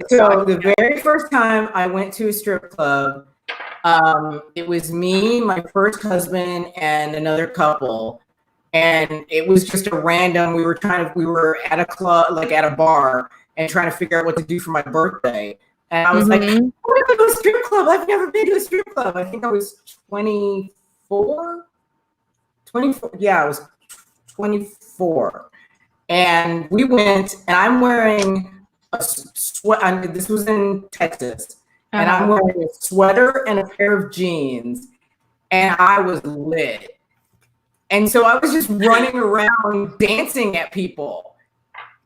So the very first time I went to a strip club, it was me, my first husband, and another couple. And it was just a random, we were at a club, like at a bar, and trying to figure out what to do for my birthday. And I was like, I'm going to go to a strip club. I've never been to a strip club. I think I was 24. Yeah, I was 24. And we went, and I'm wearing a sweat. This was in Texas. And I'm wearing a sweater and a pair of jeans. And I was lit. And so I was just running around dancing at people.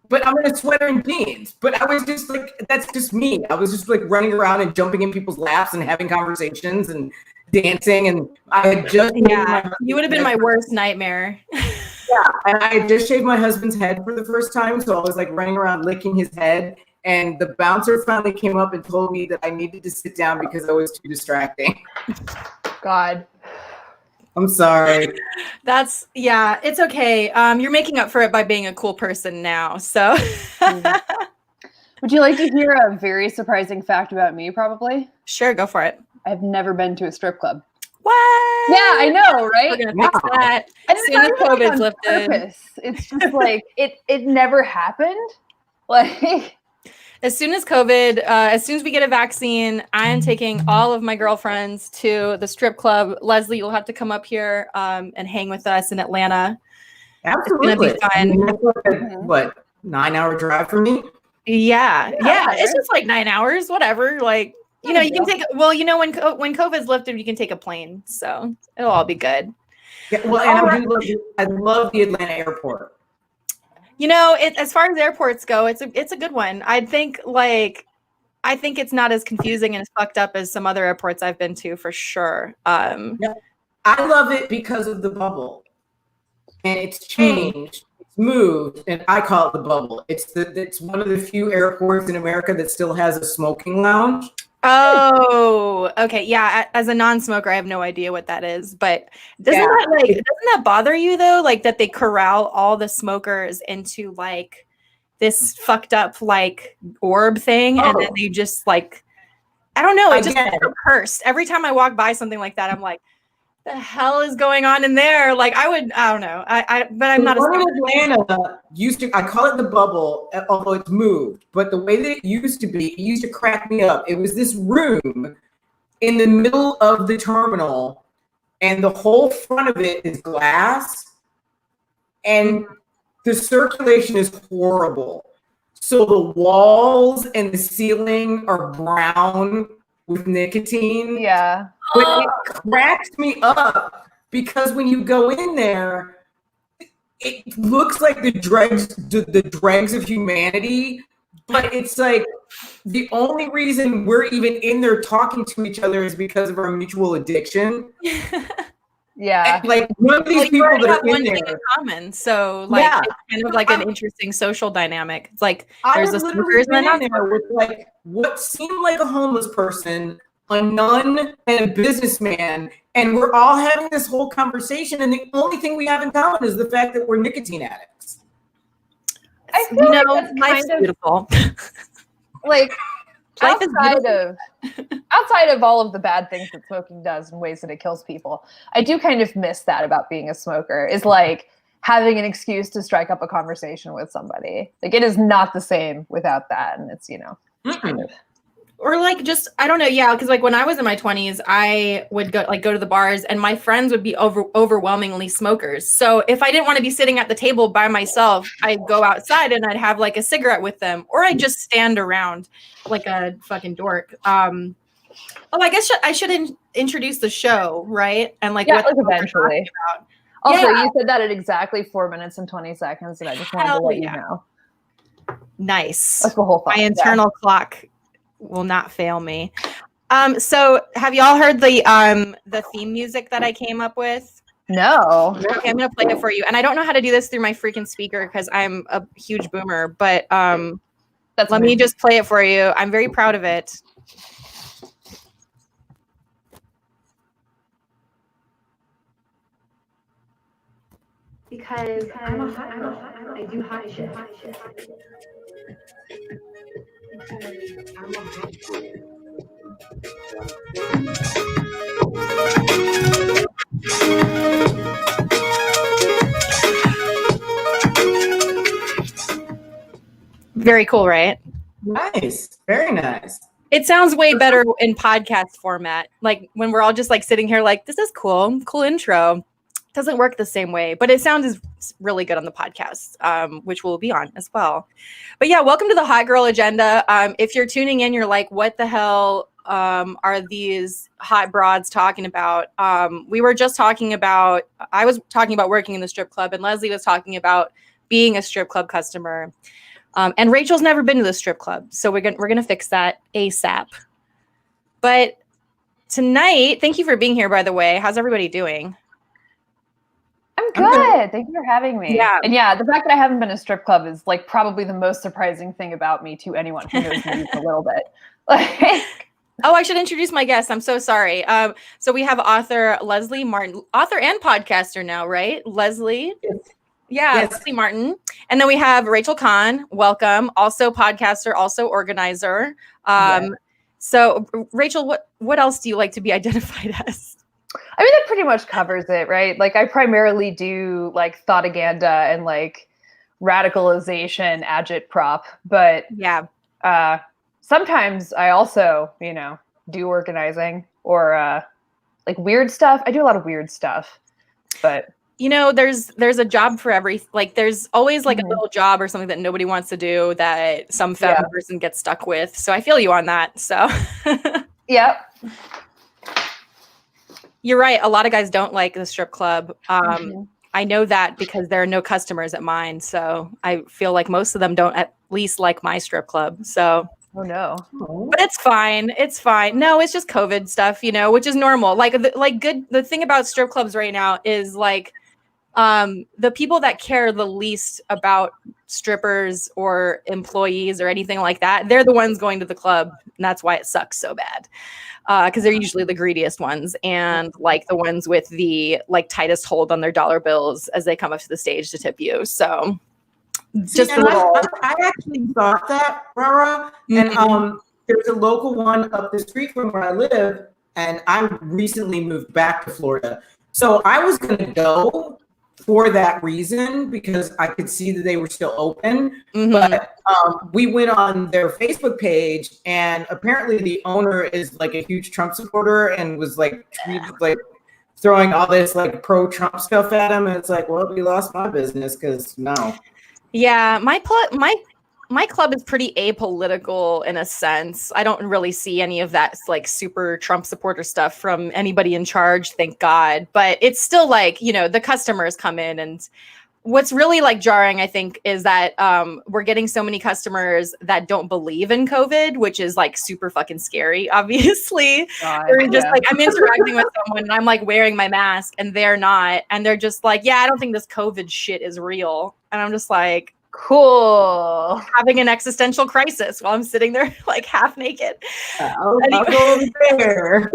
But I'm in a sweater and jeans. But I was just like, that's just me. I was just like running around and jumping in people's laps and having conversations and dancing. And I had just you would have been my worst nightmare. Yeah, and I had just shaved my husband's head for the first time, so I was like running around licking his head. And the bouncer finally came up and told me that I needed to sit down because I was too distracting. God. I'm sorry. It's okay. You're making up for it by being a cool person now. So would you like to hear a very surprising fact about me, probably? Sure, go for it. I've never been to a strip club. What? Yeah, I know, right? We're gonna fix that as soon as COVID's lifted. Purpose. It's just like it never happened. Like as soon as COVID, as soon as we get a vaccine, I am taking all of my girlfriends to the strip club. Leslie, you'll have to come up here and hang with us in Atlanta. Absolutely. It's gonna be fun. What, 9-hour drive for me? Yeah. It's just like 9 hours, whatever. Like, you know, you can take, when COVID's lifted, you can take a plane. So it'll all be good. Yeah, well, and I love the Atlanta airport. You know, as far as airports go, it's a good one. I think it's not as confusing and as fucked up as some other airports I've been to for sure. I love it because of the bubble, and it's changed, it's moved, and I call it the bubble. It's one of the few airports in America that still has a smoking lounge. Oh, okay. Yeah. As a non-smoker, I have no idea what that is, but doesn't that bother you though? Like that they corral all the smokers into like this fucked up like orb thing. And then they just like, I don't know. It just feels cursed. Every time I walk by something like that, I'm like, the hell is going on in there? Like I don't know. But I'm not one in Atlanta I call it the bubble, although it's moved, but the way that it used to crack me up. It was this room in the middle of the terminal, and the whole front of it is glass, and the circulation is horrible. So the walls and the ceiling are brown with nicotine. Yeah. But it cracks me up because when you go in there, it looks like the dregs of humanity. But it's like the only reason we're even in there talking to each other is because of our mutual addiction. Yeah. And like one of these people that are in there in common. So like it's kind of like an interesting social dynamic. It's like there's a smokers in there with like what seemed like a homeless person, a nun, and a businessman, and we're all having this whole conversation, and the only thing we have in common is the fact that we're nicotine addicts. I feel like that's life's beautiful. Like outside of all of the bad things that smoking does and ways that it kills people, I do kind of miss that about being a smoker, is like having an excuse to strike up a conversation with somebody. Like it is not the same without that, and it's kind of. Or like just I don't know, because like when I was in my 20s, I would go to the bars, and my friends would be overwhelmingly smokers. So if I didn't want to be sitting at the table by myself, I'd go outside and I'd have like a cigarette with them, or I'd just stand around like a fucking dork. I guess I should introduce the show, right? And like what eventually. Also, you said that at exactly 4 minutes and 20 seconds, and I just wanted to let you know. Nice. That's the whole thought. My internal clock will not fail me. So have y'all heard the theme music that I came up with? No. Okay, I'm gonna play it for you. And I don't know how to do this through my freaking speaker because I'm a huge boomer, but let me just play it for you. I'm very proud of it. Because I do hot shit. Very cool, right? Nice. Very nice. It sounds way better in podcast format. Like when we're all just like sitting here like, this is cool intro. Doesn't work the same way, but it sounds really good on the podcast, which we'll be on as well. But yeah, welcome to the Hot Girl Agenda. If you're tuning in, you're like, what the hell are these hot broads talking about? We were just talking about, I was talking about working in the strip club, and Leslie was talking about being a strip club customer. And Rachel's never been to the strip club, so we're gonna fix that ASAP. But tonight, thank you for being here, by the way. How's everybody doing? I'm good. Thank you for having me. Yeah. And yeah, the fact that I haven't been to a strip club is like probably the most surprising thing about me to anyone who knows me a little bit. Like, oh, I should introduce my guest. I'm so sorry. So we have author Leslie Martin, author and podcaster now, right? Leslie. Yeah, Yes. Leslie Martin. And then we have Rachel Kahn. Welcome. Also podcaster, also organizer. Yes. So Rachel, what else do you like to be identified as? I mean, that pretty much covers it, right? Like I primarily do like thoughtaganda and like radicalization agitprop, but Yeah. Sometimes I also, do organizing or like weird stuff. I do a lot of weird stuff, but there's a job for every, like there's always like a little job or something that nobody wants to do that some femme person gets stuck with. So I feel you on that. So yep. You're right. A lot of guys don't like the strip club. I know that because there are no customers at mine. So I feel like most of them don't at least like my strip club. So, oh no, but it's fine. It's fine. No, it's just COVID stuff, which is normal. The thing about strip clubs right now is like, the people that care the least about strippers or employees or anything like that, they're the ones going to the club. And that's why it sucks so bad. Because they're usually the greediest ones and like the ones with the like tightest hold on their dollar bills as they come up to the stage to tip you. So I actually thought that, Rara. Mm-hmm. And there's a local one up the street from where I live, and I recently moved back to Florida. So I was gonna go for that reason because I could see that they were still open. Mm-hmm. But we went on their Facebook page, and apparently the owner is like a huge Trump supporter and was like throwing all this like pro-Trump stuff at him. And it's like, well, we lost my business because no. Yeah, my club is pretty apolitical in a sense. I don't really see any of that like super Trump supporter stuff from anybody in charge, thank God. But it's still like, the customers come in, and what's really like jarring, I think, is that we're getting so many customers that don't believe in COVID, which is like super fucking scary, obviously. They're just like, I'm interacting with someone and I'm like wearing my mask and they're not. And they're just like, yeah, I don't think this COVID shit is real. And I'm just like, cool. Having an existential crisis while I'm sitting there like half naked. I'll go there.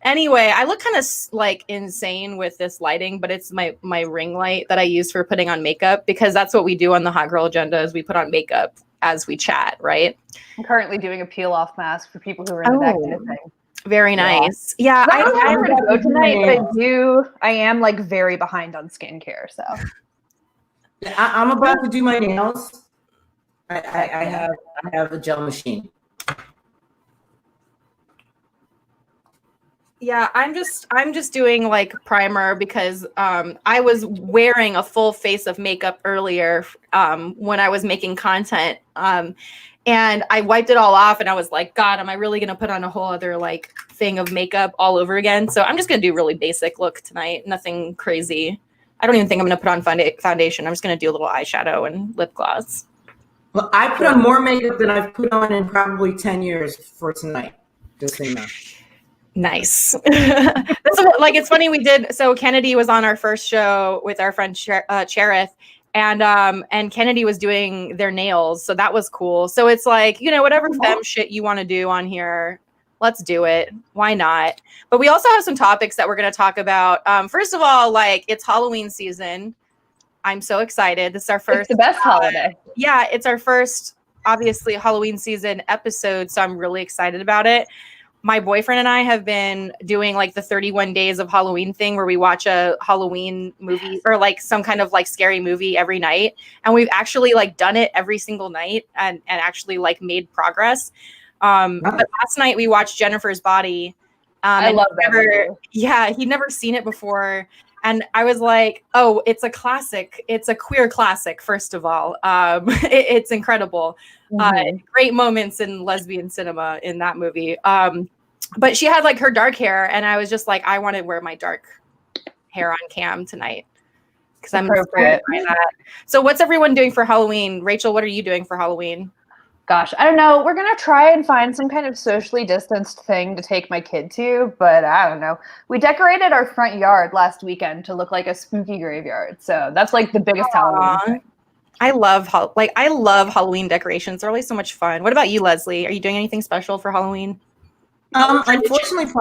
Anyway, I look kind of like insane with this lighting, but it's my ring light that I use for putting on makeup, because that's what we do on the Hot Girl Agenda is we put on makeup as we chat, right? I'm currently doing a peel-off mask for people who are into that kind of thing. Very nice. Yeah, I don't know where to go tonight, but I am like very behind on skincare, so. I'm about to do my nails. I have a gel machine. Yeah, I'm just doing like primer because I was wearing a full face of makeup earlier when I was making content. And I wiped it all off and I was like, God, am I really going to put on a whole other like thing of makeup all over again? So I'm just going to do really basic look tonight. Nothing crazy. I don't even think I'm going to put on foundation. I'm just going to do a little eyeshadow and lip gloss. Well, I put on more makeup than I've put on in probably 10 years for tonight. Just so you know. Nice. It's funny we did. So Kennedy was on our first show with our friend Cherith, and Kennedy was doing their nails. So that was cool. So it's like, whatever femme shit you want to do on here, let's do it. Why not? But we also have some topics that we're going to talk about. First of all, like it's Halloween season. I'm so excited. This is our first. It's the best holiday. Yeah, it's our first obviously Halloween season episode, so I'm really excited about it. My boyfriend and I have been doing like the 31 days of Halloween thing where we watch a Halloween movie or like some kind of like scary movie every night. And we've actually like done it every single night and actually like made progress. But last night we watched Jennifer's Body. I love that movie. Yeah, he'd never seen it before. And I was like, oh, it's a classic. It's a queer classic, first of all. It's incredible. Great moments in lesbian cinema in that movie. But she had like her dark hair, and I was just like, I want to wear my dark hair on cam tonight because I'm appropriate by that. So what's everyone doing for Halloween? Rachel, what are you doing for Halloween? Gosh, I don't know. We're going to try and find some kind of socially distanced thing to take my kid to, but I don't know. We decorated our front yard last weekend to look like a spooky graveyard. So that's like the biggest Halloween thing. I love Halloween decorations. They're always so much fun. What about you, Leslie? Are you doing anything special for Halloween? Unfortunately,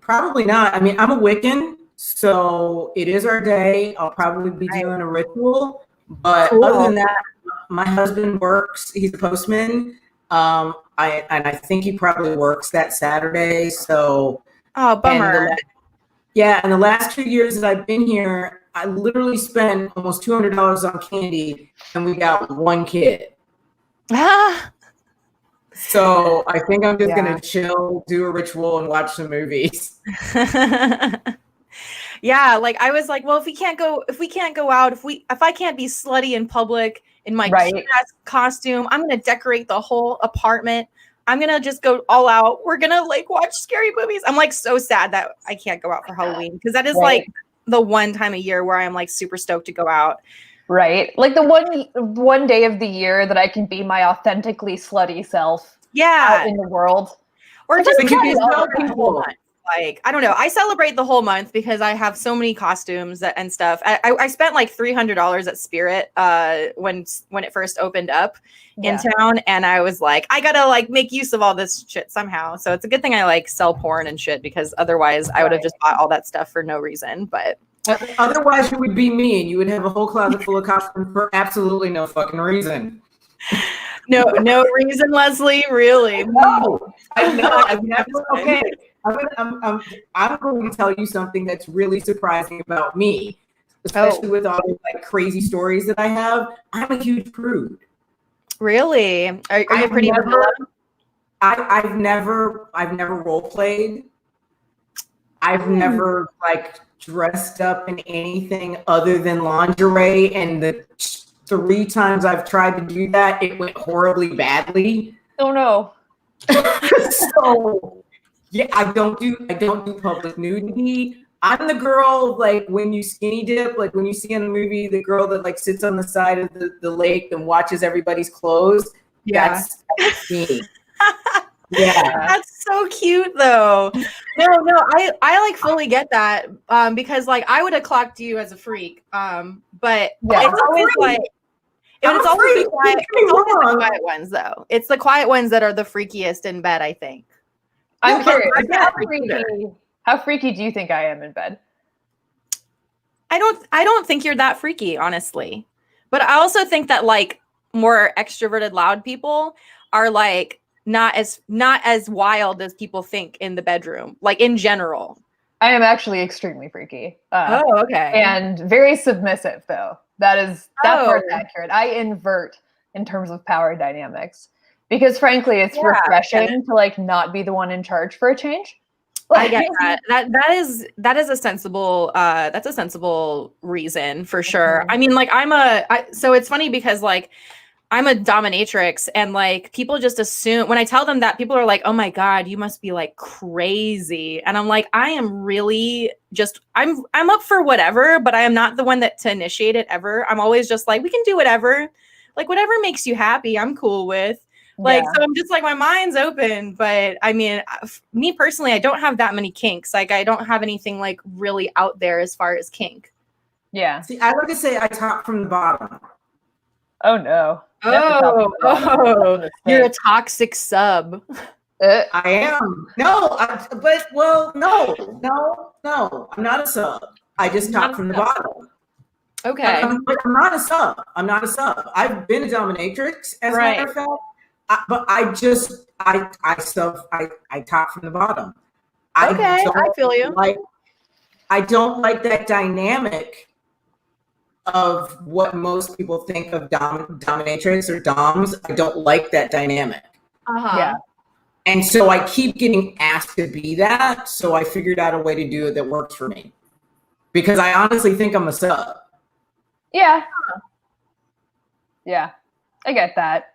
probably not. I mean, I'm a Wiccan, so it is our day. I'll probably be doing a ritual, but other than that, my husband works. He's a postman. I think he probably works that Saturday. So, bummer. And the last 2 years that I've been here, I literally spent almost $200 on candy, and we got one kid. So I think I'm just gonna chill, do a ritual, and watch some movies. Yeah, like I was like, well, if we can't go out, if I can't be slutty in public in my cute-ass costume, I'm gonna decorate the whole apartment. I'm gonna just go all out. We're gonna like watch scary movies. I'm like so sad that I can't go out for Halloween because that is like the one time a year where I'm like super stoked to go out. Right. Like the one day of the year that I can be my authentically slutty self out in the world. Or just the whole month. Like, I don't know. I celebrate the whole month because I have so many costumes and stuff. I spent like $300 at Spirit when it first opened up in town. And I was like, I gotta like make use of all this shit somehow. So it's a good thing I like sell porn and shit because otherwise I would have just bought all that stuff for no reason. But otherwise, you would be me, and you would have a whole closet full of costumes for absolutely no fucking reason. No reason, Leslie. Really? No, I know. I've never. Okay, I'm going to tell you something that's really surprising about me, especially with all the like crazy stories that I have. I'm a huge prude. Really? Are you pretty? I've never role played. I've never like dressed up in anything other than lingerie, and the 3 times I've tried to do that, it went horribly badly. Oh no. So yeah, I don't do public nudity. I'm the girl like when you skinny dip, like when you see in a movie the girl that like sits on the side of the lake and watches everybody's clothes. That's me. Yeah, that's so cute though. No, I like fully get that because like I would have clocked you as a freak, but it's always like it's always the quiet ones though. It's the quiet ones that are the freakiest in bed, I think. I'm curious. How freaky do you think I am in bed? I don't think you're that freaky, honestly. But I also think that like more extroverted, loud people are like not as wild as people think in the bedroom, like in general. I am actually extremely freaky. Okay. And very submissive, though. That part's accurate. I invert in terms of power dynamics because, frankly, it's refreshing to like not be the one in charge for a change. I get that. That is a sensible. That's a sensible reason for sure. I mean, like so it's funny because like I'm a dominatrix and like people just assume when I tell them that people are like, oh my God, you must be like crazy. And I'm like, I am really just, I'm up for whatever, but I am not the one to initiate it ever. I'm always just like, we can do whatever, like whatever makes you happy, I'm cool with. Like, so I'm just like, my mind's open, but I mean, me personally, I don't have that many kinks. Like I don't have anything like really out there as far as kink. Yeah. See, I like to say I top from the bottom. Oh no. Oh, you're a toxic sub. I am. No, no. I'm not a sub. I just top from the bottom. Okay. I'm not a sub. I've been a dominatrix, as a matter of fact. but I top from the bottom. Okay, I feel you. I don't like that dynamic of what most people think of dominatrix or doms. I don't like that dynamic. Yeah. And so I keep getting asked to be that. So I figured out a way to do it that works for me. Because I honestly think I'm a sub. Yeah. Yeah. I get that.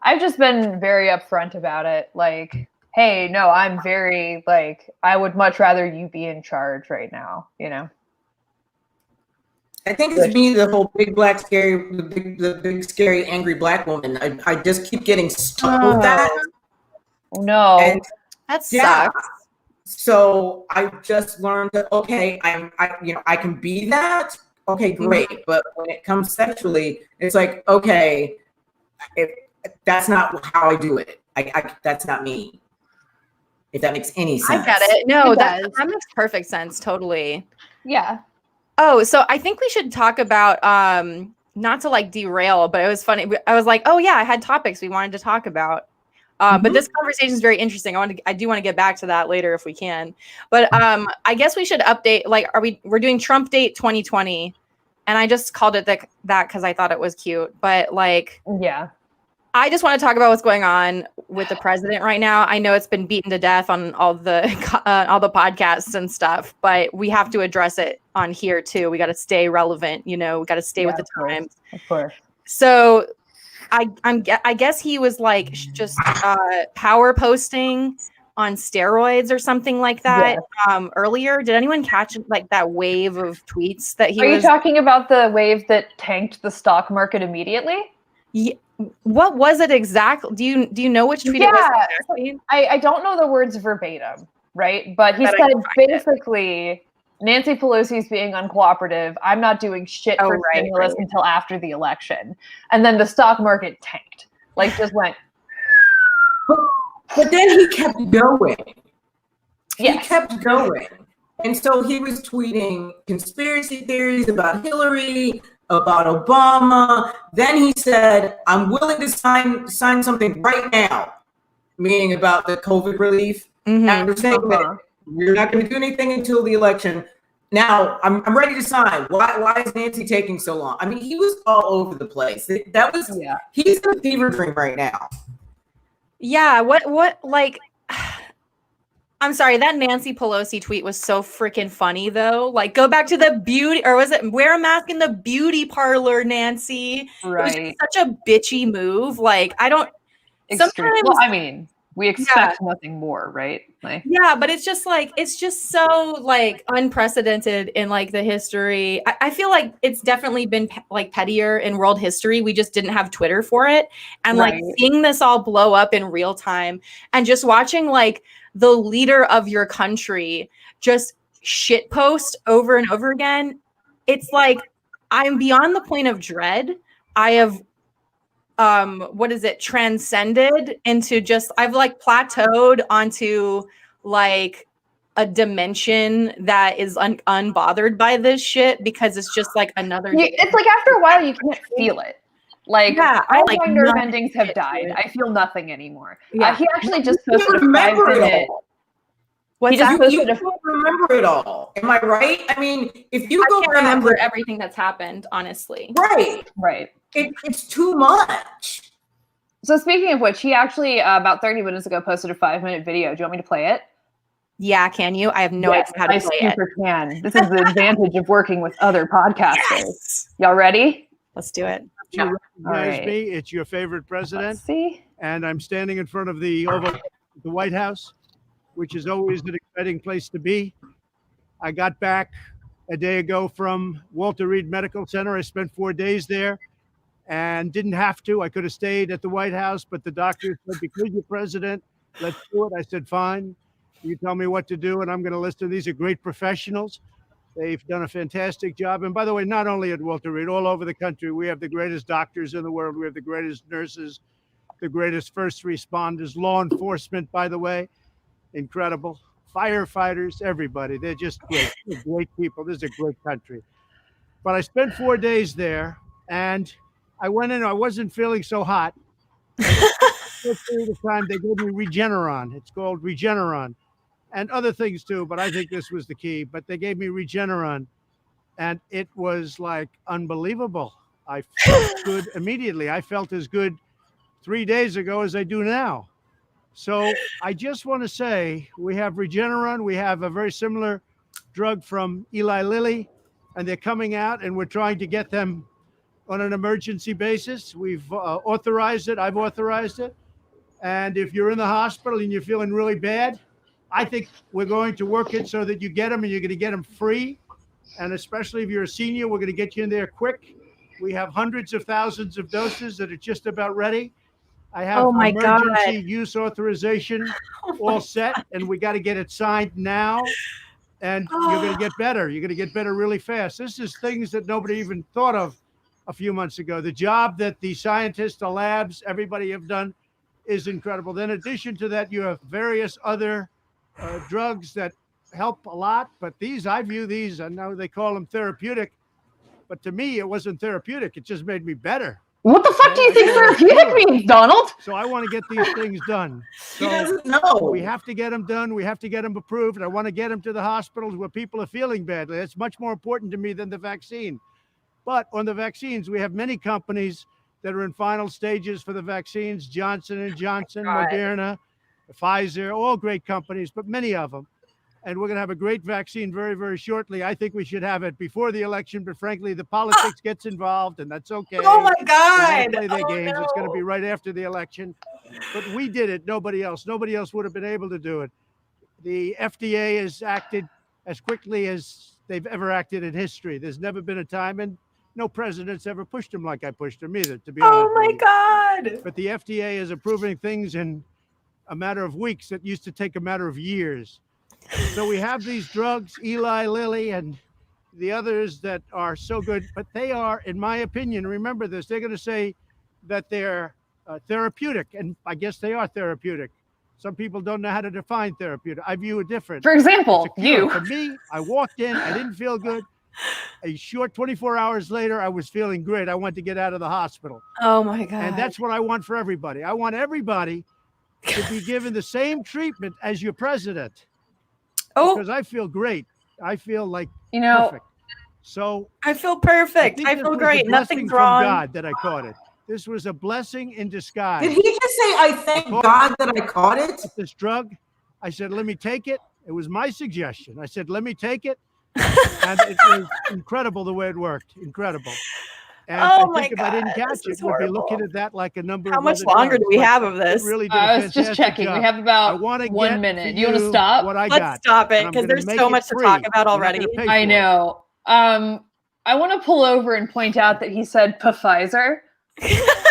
I've just been very upfront about it. Like, hey, no, I'm very, like, I would much rather you be in charge right now, you know? I think it's me, the whole big black scary, the big scary angry black woman. I just keep getting stuck with that. Oh, no. And that sucks. So I just learned that I can be that. Okay, great. But when it comes sexually, it's like, okay, that's not how I do it. That's not me. If that makes any sense. I get it. No, that makes perfect sense. Totally. Yeah. Oh, so I think we should talk about not to like derail, but it was funny. I was like, oh yeah, I had topics we wanted to talk about. But this conversation is very interesting. I do want to get back to that later if we can. But I guess we should update. Like, we're doing Trump Date 2020, and I just called it that because I thought it was cute. But like, yeah, I just want to talk about what's going on with the president right now. I know it's been beaten to death on all the podcasts and stuff, but we have to address it on here too. We got to stay relevant. We got to stay with the times. Of course. So. I guess he was like just power posting on steroids or something like that earlier. Did anyone catch like that wave of tweets that he was? Are you talking about the wave that tanked the stock market immediately? Yeah. What was it exactly? Do you know which tweet it was? Exactly? I don't know the words verbatim, right? But he said basically Nancy Pelosi's being uncooperative. I'm not doing shit for stimulus until after the election. And then the stock market tanked. Like, just went. But then he kept going. Yes. He kept going. And so he was tweeting conspiracy theories about Hillary, about Obama. Then he said, I'm willing to sign something right now, meaning about the COVID relief. And we're saying that we're not going to do anything until the election. Now I'm ready to sign. Why is Nancy taking so long? I mean, he was all over the place. He's in a fever dream right now. Yeah. What like? I'm sorry. That Nancy Pelosi tweet was so freaking funny though. Like, go back to the beauty, or was it wear a mask in the beauty parlor, Nancy? Right. It was just such a bitchy move. Like, I don't. Sometimes. Well, I mean. We expect nothing more, right? Like, yeah, but it's just so like unprecedented in like the history. I feel like it's definitely been like pettier in world history. We just didn't have Twitter for it. And like seeing this all blow up in real time and just watching like the leader of your country just shit post over and over again. It's like, I'm beyond the point of dread. I have transcended into just, I've like plateaued onto like a dimension that is unbothered by this shit because it's just like another day. It's like after a while you can't feel it. Like, all my nerve endings have died. I feel nothing anymore. Yeah. He actually just posted a 5-minute. What's that? You don't remember it all. Am I right? I mean, if you can't remember everything that's happened, honestly. Right. It's too much. So speaking of which, he actually about 30 minutes ago posted a 5-minute video. Do you want me to play it? Yeah, can you? I have no idea how to play it. Can. This is the advantage of working with other podcasters. Yes. Y'all ready? Let's do it. You recognize me. It's your favorite president. Let's see. And I'm standing in front of the White House, which is always an exciting place to be. I got back a day ago from Walter Reed Medical Center. I spent 4 days there and didn't have to. I could have stayed at the White House, but the doctor said, because you're president, let's do it. I said, fine. You tell me what to do, and I'm going to listen. These are great professionals. They've done a fantastic job. And by the way, not only at Walter Reed, all over the country, we have the greatest doctors in the world. We have the greatest nurses, the greatest first responders, law enforcement, by the way, incredible. Firefighters, everybody. They're just great. They're great people. This is a great country. But I spent 4 days there, and I went in. I wasn't feeling so hot. short period of time, they gave me Regeneron. It's called Regeneron, and other things too. But I think this was the key. But they gave me Regeneron, and it was like unbelievable. I felt good immediately. I felt as good 3 days ago as I do now. So I just want to say we have Regeneron. We have a very similar drug from Eli Lilly, and they're coming out, and we're trying to get them on an emergency basis. We've authorized it. I've authorized it. And if you're in the hospital and you're feeling really bad, I think we're going to work it so that you get them and you're going to get them free. And especially if you're a senior, we're going to get you in there quick. We have hundreds of thousands of doses that are just about ready. I have emergency use authorization all set, and we got to get it signed now. And you're going to get better. You're going to get better really fast. This is things that nobody even thought of a few months ago. The job that the scientists, the labs, everybody have done is incredible. Then in addition to that, you have various other drugs that help a lot. But these, I view these, I know they call them therapeutic, but to me, it wasn't therapeutic. It just made me better. What the fuck do you think therapeutic means, Donald? So I want to get these things done. So He doesn't know. we have to get them done. We have to get them approved. And I want to get them to the hospitals where people are feeling badly. That's much more important to me than the vaccine. But on the vaccines, we have many companies that are in final stages for the vaccines. Johnson & Johnson, Moderna, Pfizer, all great companies, but many of them. And we're going to have a great vaccine very, very shortly. I think we should have it before the election, but frankly, the politics gets involved, and that's okay. Oh my God! Play their games. No. It's going to be right after the election. But we did it. Nobody else. Nobody else would have been able to do it. The FDA has acted as quickly as they've ever acted in history. There's never been a time, and no president's ever pushed them like I pushed them either, to be honest. Oh my God! But the FDA is approving things in a matter of weeks that used to take a matter of years. So we have these drugs, Eli Lilly and the others that are so good, but they are, in my opinion, remember this, they're going to say that they're therapeutic, and I guess they are therapeutic. Some people don't know how to define therapeutic. I view it different. For example, you. For me, I walked in, I didn't feel good. A short 24 hours later, I was feeling great. I wanted to get out of the hospital. Oh my God. And that's what I want for everybody. I want everybody to be given the same treatment as your president. Oh, because I feel great. I feel like perfect. So I feel perfect. I feel great. Nothing's wrong. From God that I caught it. This was a blessing in disguise. Did he just say, "I thank God that I caught it"? This drug, I said, "Let me take it." It was my suggestion. I said, "Let me take it," and it was incredible the way it worked. Incredible. And I think if I didn't catch it, we'd be looking at that like a number. How much longer do we have of this? Really I was just checking. Job. We have about 1 minute. Do you want to stop? Let's stop it because there's so much to talk about already. I know. I want to pull over and point out that he said Pfizer. I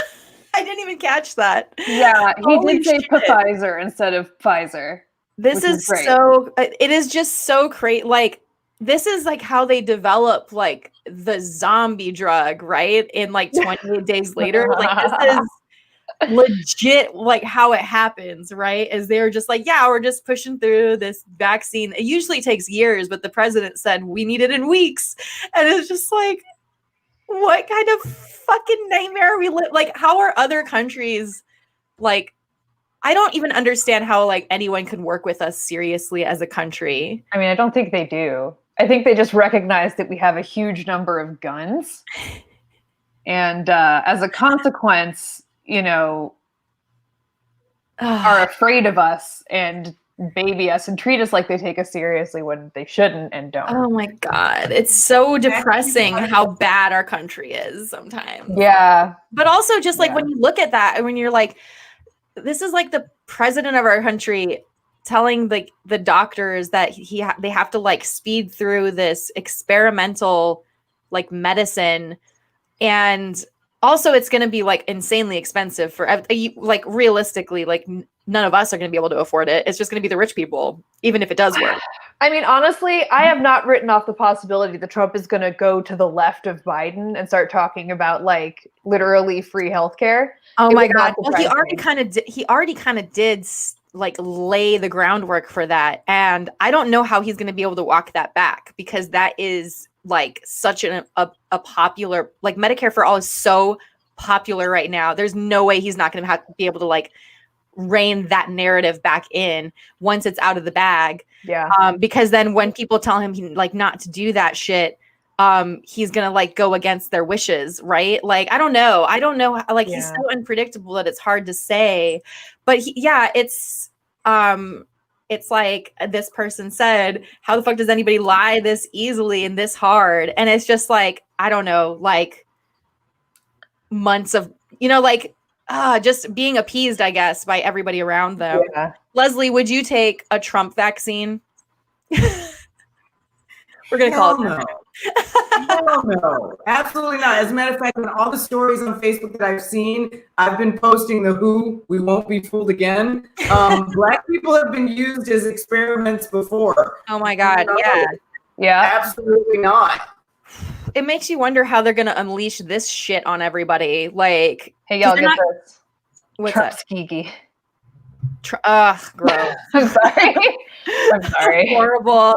didn't even catch that. Yeah, he did say Pfizer instead of Pfizer. This is so. It is just so great. Like. This is like how they develop like the zombie drug, right? In like 28 days later. Like this is legit like how it happens, right? Is they're just like, yeah, we're just pushing through this vaccine. It usually takes years, but the president said we need it in weeks. And it's just like, what kind of fucking nightmare we live? Like, how are other countries like, I don't even understand how like anyone can work with us seriously as a country. I mean, I don't think they do. I think they just recognize that we have a huge number of guns. And as a consequence, you know, are afraid of us and baby us and treat us like they take us seriously when they shouldn't and don't. Oh my God. It's so depressing how bad our country is sometimes. Yeah. But also just like when you look at that and when you're like, this is like the president of our country telling the doctors that they have to like speed through this experimental like medicine, and also it's going to be like insanely expensive for like realistically like none of us are going to be able to afford it. It's just going to be the rich people, even if it does work. I mean, honestly, I have not written off the possibility that Trump is going to go to the left of Biden and start talking about like literally free healthcare. Oh my God! Well, he already kind of did like lay the groundwork for that, and I don't know how he's going to be able to walk that back because that is like such a popular, like Medicare for all is so popular right now. There's no way he's not going to be able to like rein that narrative back in once it's out of the bag. Yeah. Because then when people tell him like not to do that shit, he's gonna like go against their wishes, right? Like I don't know, like he's so unpredictable that it's hard to say. But it's like this person said, how the fuck does anybody lie this easily and this hard? And it's just like, I don't know, like months of, like just being appeased, I guess, by everybody around them. Yeah. Leslie, would you take a Trump vaccine? We're going to call it no. Hell no, absolutely not. As a matter of fact, in all the stories on Facebook that I've seen, I've been posting the "Who we won't be fooled again." Black people have been used as experiments before. Oh my God, yeah, absolutely not. It makes you wonder how they're going to unleash this shit on everybody. Like, hey, y'all get this. What's Trump's geeky. Gross. I'm sorry. I'm sorry. Horrible.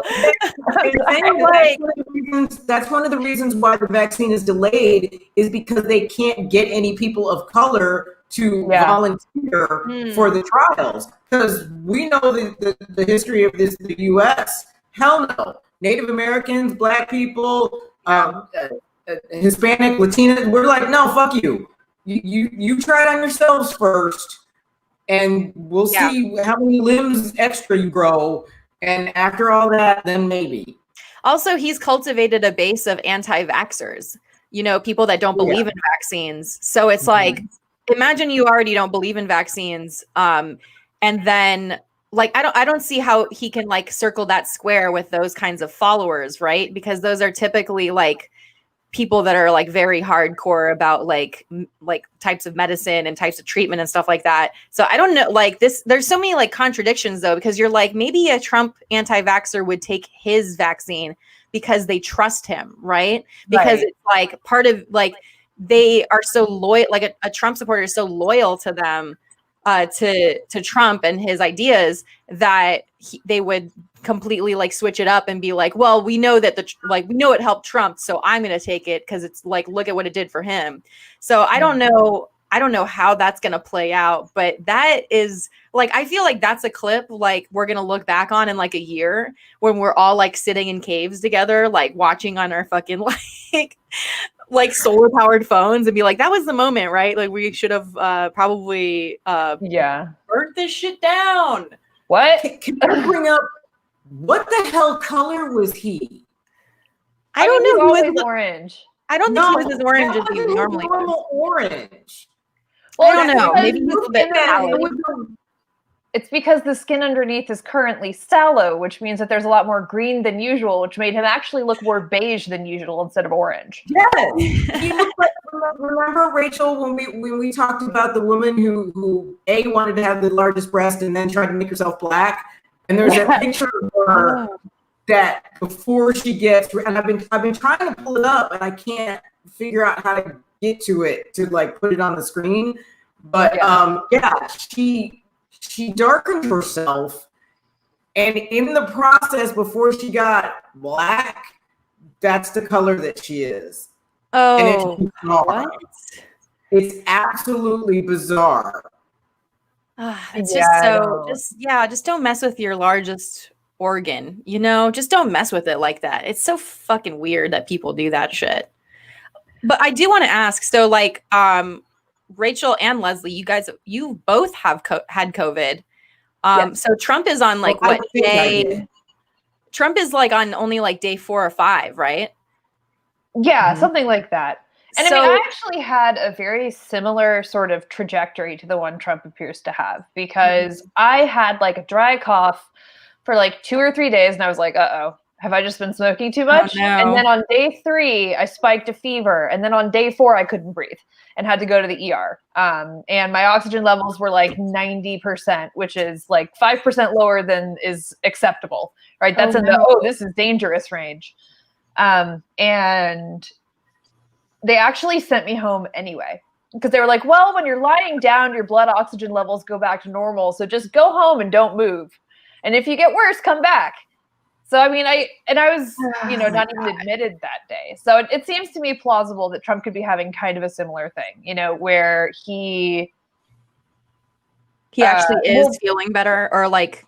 That's one of the reasons why the vaccine is delayed, is because they can't get any people of color to volunteer for the trials. Because we know the history of the U.S. Hell no. Native Americans, Black people, Hispanic, Latina, we're like, no, fuck you. You try it on yourselves first. And we'll see how many limbs extra you grow. And after all that, then maybe. Also, he's cultivated a base of anti-vaxxers, people that don't believe in vaccines. So it's like, imagine you already don't believe in vaccines. And then like, I don't see how he can like circle that square with those kinds of followers, right? Because those are typically like people that are like very hardcore about like types of medicine and types of treatment and stuff like that. So I don't know, like there's so many like contradictions though, because you're like, maybe a Trump anti-vaxxer would take his vaccine because they trust him, right? Because it's like part of like, they are so loyal, like a Trump supporter is so loyal to them, to Trump and his ideas, that they would completely like switch it up and be like, well, we know that we know it helped Trump, so I'm going to take it because it's like, look at what it did for him. So I don't know how that's going to play out, but that is like, I feel like that's a clip like we're going to look back on in like a year when we're all like sitting in caves together, like watching on our fucking like solar powered phones and be like, that was the moment, right? Like we should have probably burnt this shit down. What? Can I bring up, what the hell color was he? I don't know. He was orange. I don't think he was as orange as he normally was. Orange. Well, I don't know. Maybe he's a bit pallid. It's because the skin underneath is currently sallow, which means that there's a lot more green than usual, which made him actually look more beige than usual instead of orange. Yes. He looked like, remember, Rachel, when we talked about the woman who wanted to have the largest breast and then tried to make herself black? And there's a picture of her that before she gets, and I've been trying to pull it up and I can't figure out how to get to it to like put it on the screen. But she darkened herself, and in the process, before she got black, that's the color that she is. Oh, and it's bizarre. It's absolutely bizarre. It's just don't mess with your largest organ, just don't mess with it like that. It's so fucking weird that people do that shit. But I do want to ask, so like Rachel and Leslie, you both have had COVID. So Trump is on like what day? Trump is like on only like day 4 or 5, right? Yeah, something like that. And so, I mean, I actually had a very similar sort of trajectory to the one Trump appears to have, because I had like a dry cough for like 2 or 3 days, and I was like, uh-oh, have I just been smoking too much? Oh, no. And then on day 3, I spiked a fever. And then on day 4, I couldn't breathe and had to go to the ER. And my oxygen levels were like 90%, which is like 5% lower than is acceptable, right? That's this is dangerous range. And they actually sent me home anyway, because they were like, well, when you're lying down, your blood oxygen levels go back to normal. So just go home and don't move. And if you get worse, come back. So, I mean, I was, not even admitted that day. So it seems to me plausible that Trump could be having kind of a similar thing, where he He actually is feeling better, or like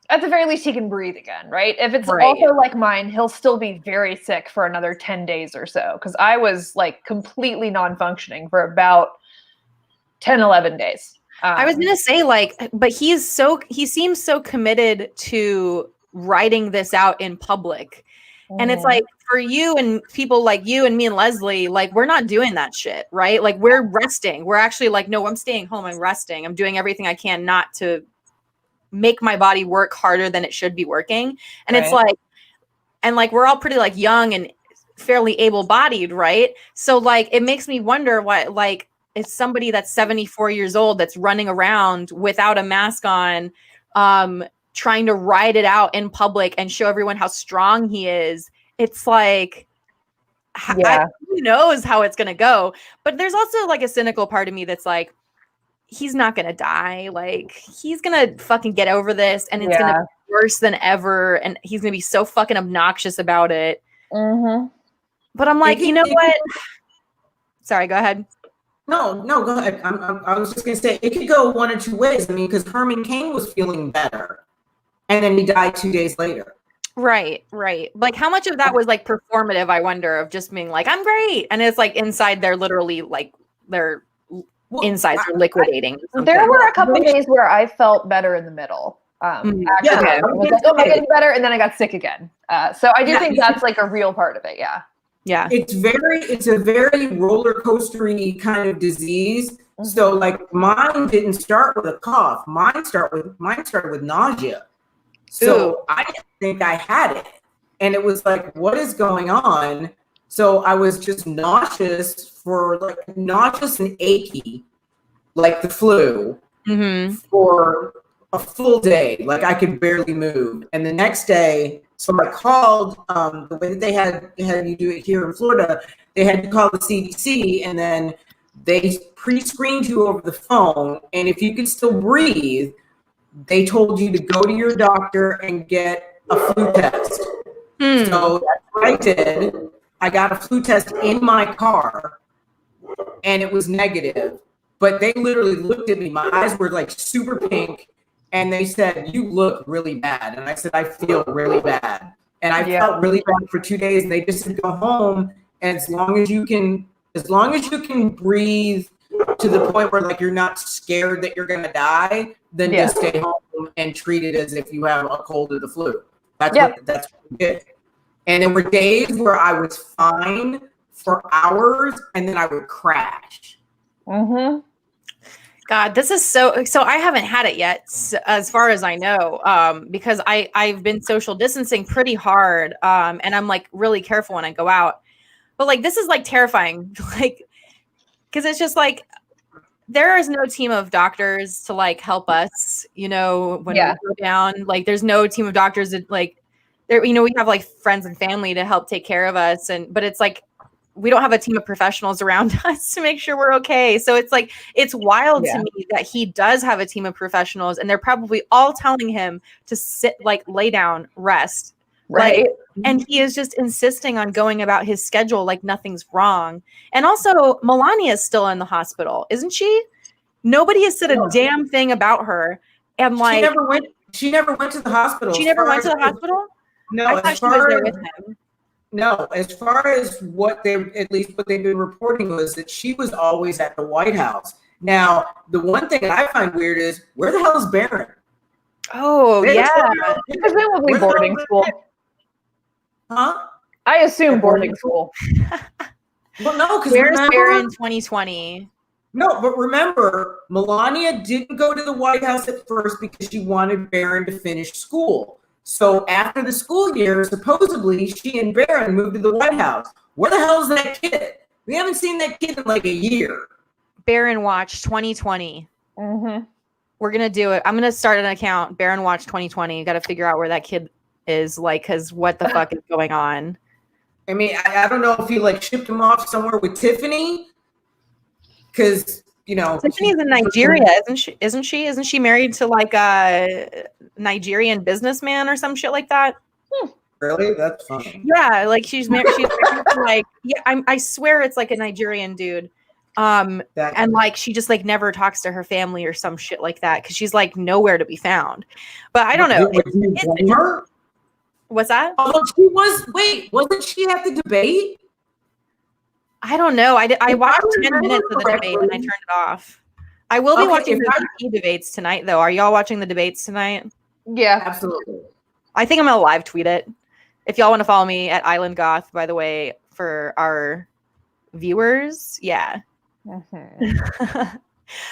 at the very least he can breathe again, right? If it's Right. also like mine, he'll still be very sick for another 10 days or so, because I was like completely non-functioning for about 10, 11 days. I was gonna say, like, but he seems so committed to writing this out in public. And it's like, for you and people like you and me and Leslie, like, we're not doing that shit, right? Like, we're resting. We're actually like, no, I'm staying home. I'm resting. I'm doing everything I can not to make my body work harder than it should be working. And it's like, and like, we're all pretty like young and fairly able-bodied, right? So like, it makes me wonder what, like, is somebody that's 74 years old that's running around without a mask on, trying to ride it out in public and show everyone how strong he is. It's like, who knows how it's going to go. But there's also like a cynical part of me that's like, he's not going to die. Like, he's going to fucking get over this, and it's going to be worse than ever. And he's going to be so fucking obnoxious about it. But I'm like, you know what? Sorry, go ahead. No, go ahead. I was just going to say, it could go one or two ways. I mean, because Herman Cain was feeling better, and then he died 2 days later. Right. Like, how much of that was like performative, I wonder, of just being like, I'm great. And it's like inside they're literally like, their insides are liquidating. There were a couple of days where I felt better in the middle. I was like, oh, am I getting better? And then I got sick again. So I do think that's like a real part of it. Yeah. It's a very roller coastery kind of disease. So like, mine didn't start with a cough. Mine started with nausea. So I didn't think I had it. And it was like, what is going on? So I was just nauseous and achy, like the flu, for a full day. Like, I could barely move. And the next day, so I called, the way that they had you do it here in Florida, they had to call the CDC, and then they pre-screened you over the phone. And if you could still breathe, they told you to go to your doctor and get a flu test. So that's what I did. I got a flu test in my car, and it was negative. But they literally looked at me. My eyes were like super pink, and they said, "You look really bad." And I said, "I feel really bad." And I felt really bad for 2 days. And they just said, "Go home, and as long as you can breathe to the point where like you're not scared that you're gonna die, then just stay home and treat it as if you have a cold or the flu." That's what we did. And there were days where I was fine for hours, and then I would crash. God, this is so I haven't had it yet, as far as I know, because I've been social distancing pretty hard, and I'm like really careful when I go out. But like, this is like terrifying, like, because it's just like, there is no team of doctors to like help us, you know, when we go down. Like, there's no team of doctors that like, there, you know, we have like friends and family to help take care of us, but it's like, we don't have a team of professionals around us to make sure we're okay. So it's like, it's wild to me that he does have a team of professionals, and they're probably all telling him to sit, like, lay down, rest. Right. Like, and he is just insisting on going about his schedule like nothing's wrong. And also, Melania is still in the hospital, isn't she? Nobody has said a damn thing about her. And like, she never went to the hospital. She never went to the hospital? No, I thought she was there with him. No, as far as what they've been reporting was that she was always at the White House. Now, the one thing I find weird is, where the hell is Barron? Oh, yeah. Presumably boarding school. Huh? I assume boarding school. Well, no, because where's Barron 2020? No, but remember, Melania didn't go to the White House at first because she wanted Barron to finish school. So after the school year, supposedly, she and Barron moved to the White House. Where the hell is that kid? We haven't seen that kid in like a year. Barron Watch 2020. We're going to do it. I'm going to start an account, Barron Watch 2020. Got to figure out where that kid is, like, because what the fuck is going on? I mean, I don't know if he like shipped him off somewhere with Tiffany. Because, you know, Tiffany's in Nigeria, isn't she? Isn't she married to like a Nigerian businessman or some shit like that? Really? That's funny. Yeah, like she's married to like, I swear it's like a Nigerian dude. And like she just like never talks to her family or some shit like that because she's like nowhere to be found. But I don't know. What's that? Oh, wasn't she at the debate? I don't know. I watched 10 minutes of the debate and I turned it off. I will be watching the VP debates tonight, though. Are y'all watching the debates tonight? Yeah, absolutely. I think I'm gonna live tweet it. If y'all want to follow me at Island Goth, by the way, for our viewers, yeah.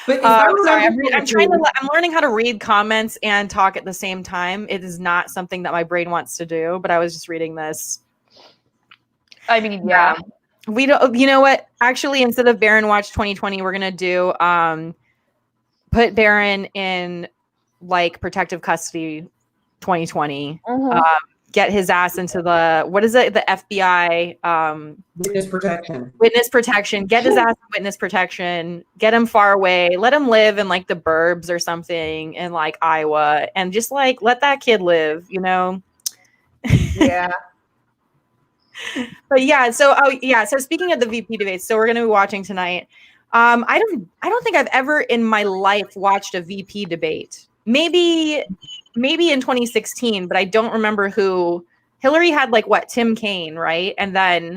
But sorry, I'm learning how to read comments and talk at the same time. It is not something that my brain wants to do, but I was just reading this. I mean, yeah. We don't, you know what? Actually, instead of Baron Watch 2020, we're gonna do put Baron in like protective custody 2020. Get his ass into the the FBI witness protection. Get his ass in witness protection. Get him far away. Let him live in like the burbs or something in like Iowa, and just like let that kid live, you know? Yeah. But yeah, so speaking of the VP debates, so we're gonna be watching tonight. I don't think I've ever in my life watched a VP debate. Maybe in 2016, but I don't remember who. Hillary had like what, Tim Kaine, right? And then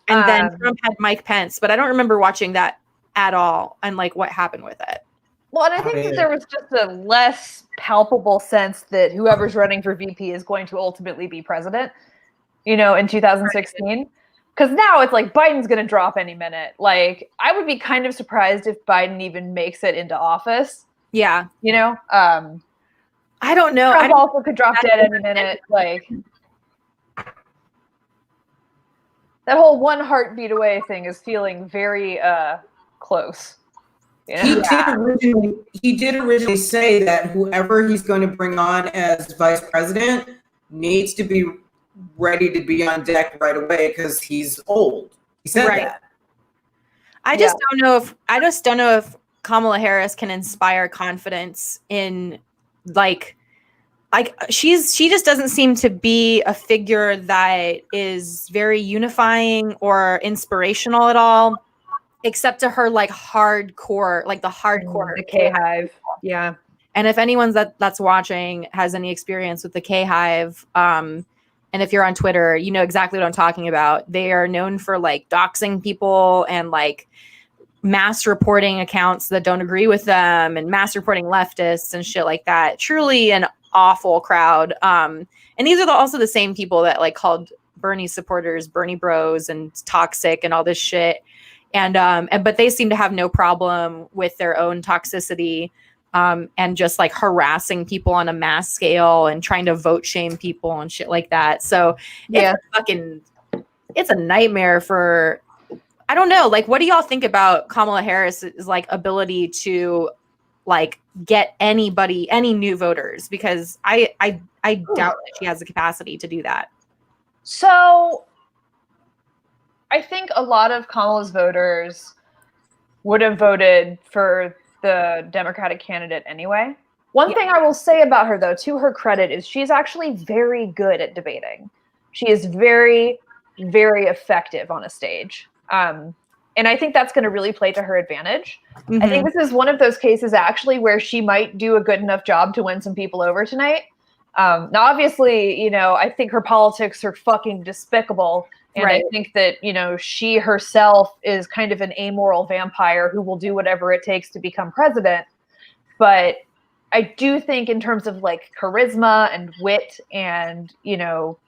then Trump had Mike Pence, but I don't remember watching that at all and like what happened with it. Well, and I think that there was just a less palpable sense that whoever's running for VP is going to ultimately be president, you know, in 2016. Because now it's like Biden's going to drop any minute. Like, I would be kind of surprised if Biden even makes it into office. Yeah. You know? I don't know. Trump also could drop dead any minute. Like, that whole one heartbeat away thing is feeling very close. You know? He did originally say that whoever he's going to bring on as vice president needs to be ready to be on deck right away because he's old. He said that. I just don't know if Kamala Harris can inspire confidence in like she just doesn't seem to be a figure that is very unifying or inspirational at all, except to her like hardcore, like the K-Hive. Yeah. And if anyone's that's watching has any experience with the K-Hive, and if you're on Twitter, you know exactly what I'm talking about. They are known for like doxing people and like mass reporting accounts that don't agree with them and mass reporting leftists and shit like that. Truly an awful crowd. And these are also the same people that like called Bernie supporters Bernie bros and toxic and all this shit. But they seem to have no problem with their own toxicity. And just like harassing people on a mass scale and trying to vote shame people and shit like that. So it's a nightmare for, I don't know. Like, what do y'all think about Kamala Harris's like ability to like get any new voters? Because I doubt that she has the capacity to do that. So I think a lot of Kamala's voters would have voted for the Democratic candidate anyway. One thing I will say about her, though, to her credit, is she's actually very good at debating. She is very, very effective on a stage. And I think that's going to really play to her advantage. Mm-hmm. I think this is one of those cases, actually, where she might do a good enough job to win some people over tonight. Now, obviously, you know, I think her politics are fucking despicable. And I think that, you know, she herself is kind of an amoral vampire who will do whatever it takes to become president. But I do think in terms of like charisma and wit and, you know,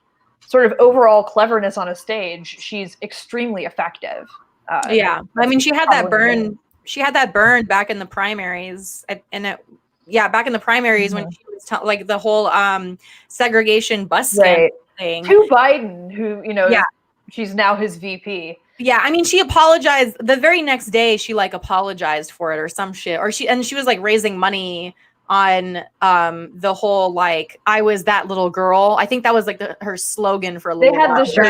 sort of overall cleverness on a stage, she's extremely effective. I mean, she had that burn. She had that burn back in the primaries. Back in the primaries when she was like the whole segregation bus scandal thing. To Biden, who, you know, she's now his VP. Yeah, I mean, she apologized the very next day. She like apologized for it or some shit, or she was like raising money on the whole like I was that little girl. I think that was like her slogan for a little while. They had the shirt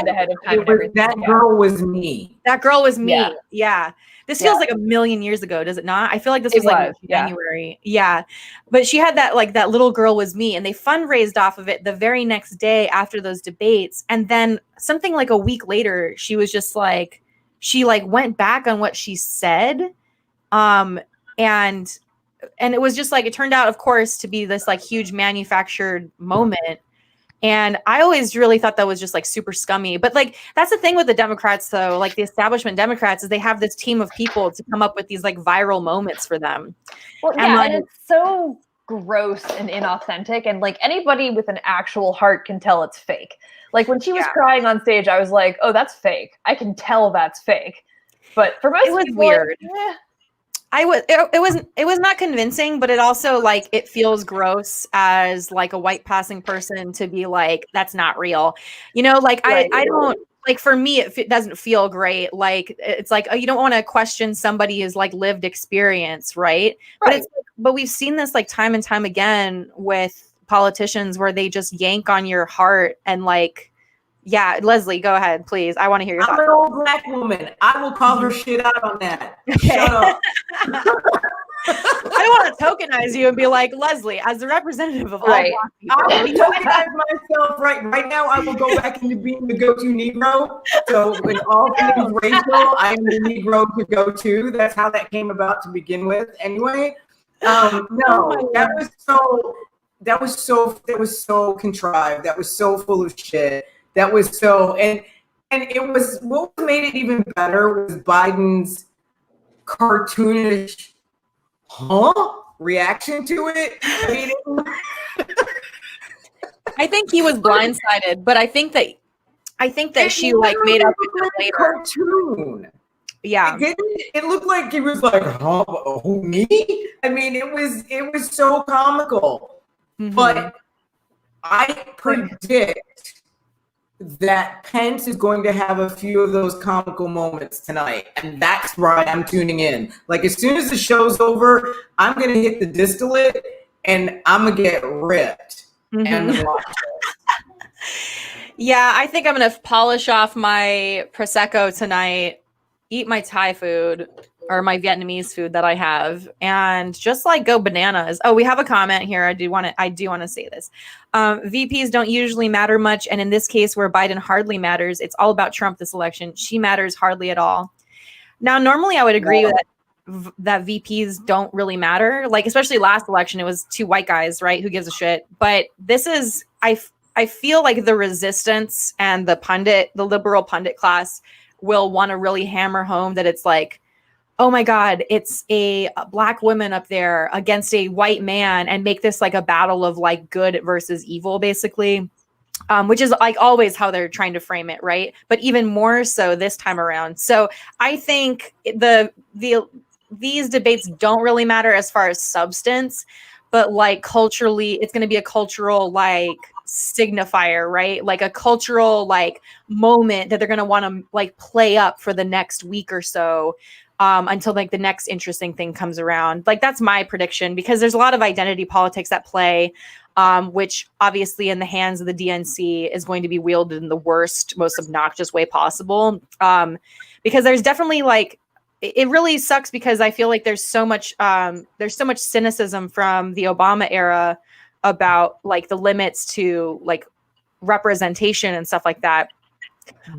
ahead of time. That girl was me. That girl was me. Yeah. This feels like a million years ago, does it not? I feel like this was like January. Yeah. But she had that like that little girl was me, and they fundraised off of it the very next day after those debates. And then something like a week later, she was just like, she like went back on what she said. And it was just like, it turned out, of course, to be this like huge manufactured moment. And I always really thought that was just like super scummy. But like, that's the thing with the Democrats, though, like the establishment Democrats, is they have this team of people to come up with these like viral moments for them. Well, And, yeah, like, and it's so gross and inauthentic. And like anybody with an actual heart can tell it's fake. Like when she was crying on stage, I was like, oh, that's fake. I can tell that's fake. But for most it was people, weird. like, It was not convincing, but it also like it feels gross as like a white passing person to be like, that's not real, you know, like Right. I don't like, for me it doesn't feel great. Like it's like, oh, you don't want to question somebody's like lived experience, right? But we've seen this like time and time again with politicians where they just yank on your heart. And like, yeah, Leslie, go ahead, please. I want to hear your thoughts. I'm an old Black woman. I will call her shit out on that. Okay. Shut up. I don't want to tokenize you and be like, Leslie, as the representative of all Black people. I will tokenize myself right now. I will go back into being the go-to Negro. So in all things racial, I am the Negro to go to. That's how that came about to begin with. Anyway, no, that was so contrived. That was so full of shit. That was so, and it was, what made it even better was Biden's cartoonish reaction to it. I mean, I think he was blindsided, but I think that she like made up with it later. Cartoon. Yeah. It looked like he was like, huh, who, me? I mean, it was so comical. Mm-hmm. But I predict that Pence is going to have a few of those comical moments tonight. And that's why I'm tuning in. Like, as soon as the show's over, I'm going to hit the distillate and I'm going to get ripped. Mm-hmm. And watch it. Yeah, I think I'm going to polish off my Prosecco tonight, eat my Thai food or my Vietnamese food that I have, and just like go bananas. Oh, we have a comment here. I do want to say this. VPs don't usually matter much. And in this case where Biden hardly matters, it's all about Trump this election. She matters hardly at all. Now, normally I would agree that VPs don't really matter. Like, especially last election, it was two white guys, right? Who gives a shit? But this is, I feel like the resistance and the liberal pundit class will want to really hammer home that it's like, oh my God, it's a Black woman up there against a white man, and make this like a battle of like good versus evil, basically, which is like always how they're trying to frame it, right? But even more so this time around. So I think these debates don't really matter as far as substance, but like culturally, it's going to be a cultural like signifier, right? Like a cultural like moment that they're going to want to like play up for the next week or so. Until like the next interesting thing comes around. Like that's my prediction, because there's a lot of identity politics at play, which obviously in the hands of the DNC is going to be wielded in the worst, most obnoxious way possible. Because there's definitely like, it really sucks, because I feel like there's so much cynicism from the Obama era about like the limits to like representation and stuff like that.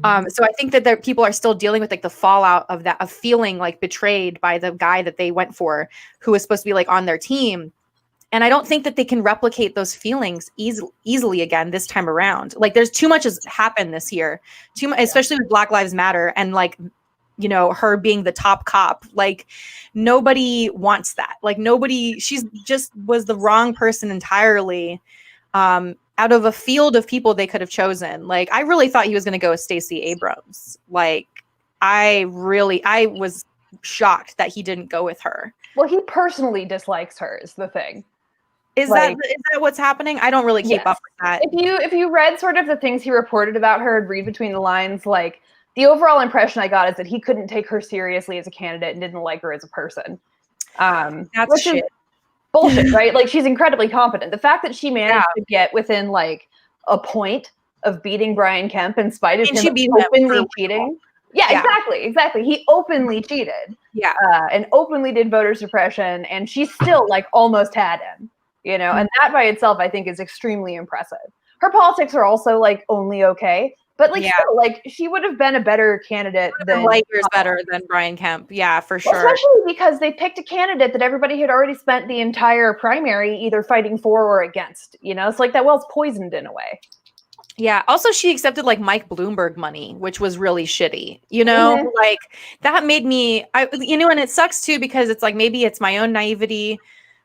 So I think that people are still dealing with like the fallout of that, of feeling like betrayed by the guy that they went for, who was supposed to be like on their team. And I don't think that they can replicate those feelings easily again this time around. Like there's too much has happened this year, especially with Black Lives Matter and like, you know, her being the top cop. Like nobody wants that. Like she's just was the wrong person entirely. Out of a field of people they could have chosen. Like, I really thought he was going to go with Stacey Abrams. Like, I was shocked that he didn't go with her. Well, he personally dislikes her is the thing. Is that what's happening? I don't really keep up with that. If you read sort of the things he reported about her and read between the lines, like the overall impression I got is that he couldn't take her seriously as a candidate and didn't like her as a person. That's shit. Bullshit, right? Like she's incredibly competent. The fact that she managed to get within like a point of beating Brian Kemp in spite of him openly cheating. Yeah, exactly. He openly cheated. Yeah. And openly did voter suppression, and she still like almost had him, you know, and that by itself I think is extremely impressive. Her politics are also like only okay, But like, still, like she would have been a better candidate than light years better than Brian Kemp. Yeah, for sure. Especially because they picked a candidate that everybody had already spent the entire primary either fighting for or against. You know, it's like that well's poisoned in a way. Yeah. Also, she accepted like Mike Bloomberg money, which was really shitty. You know, like that made me, and it sucks too because it's like maybe it's my own naivety.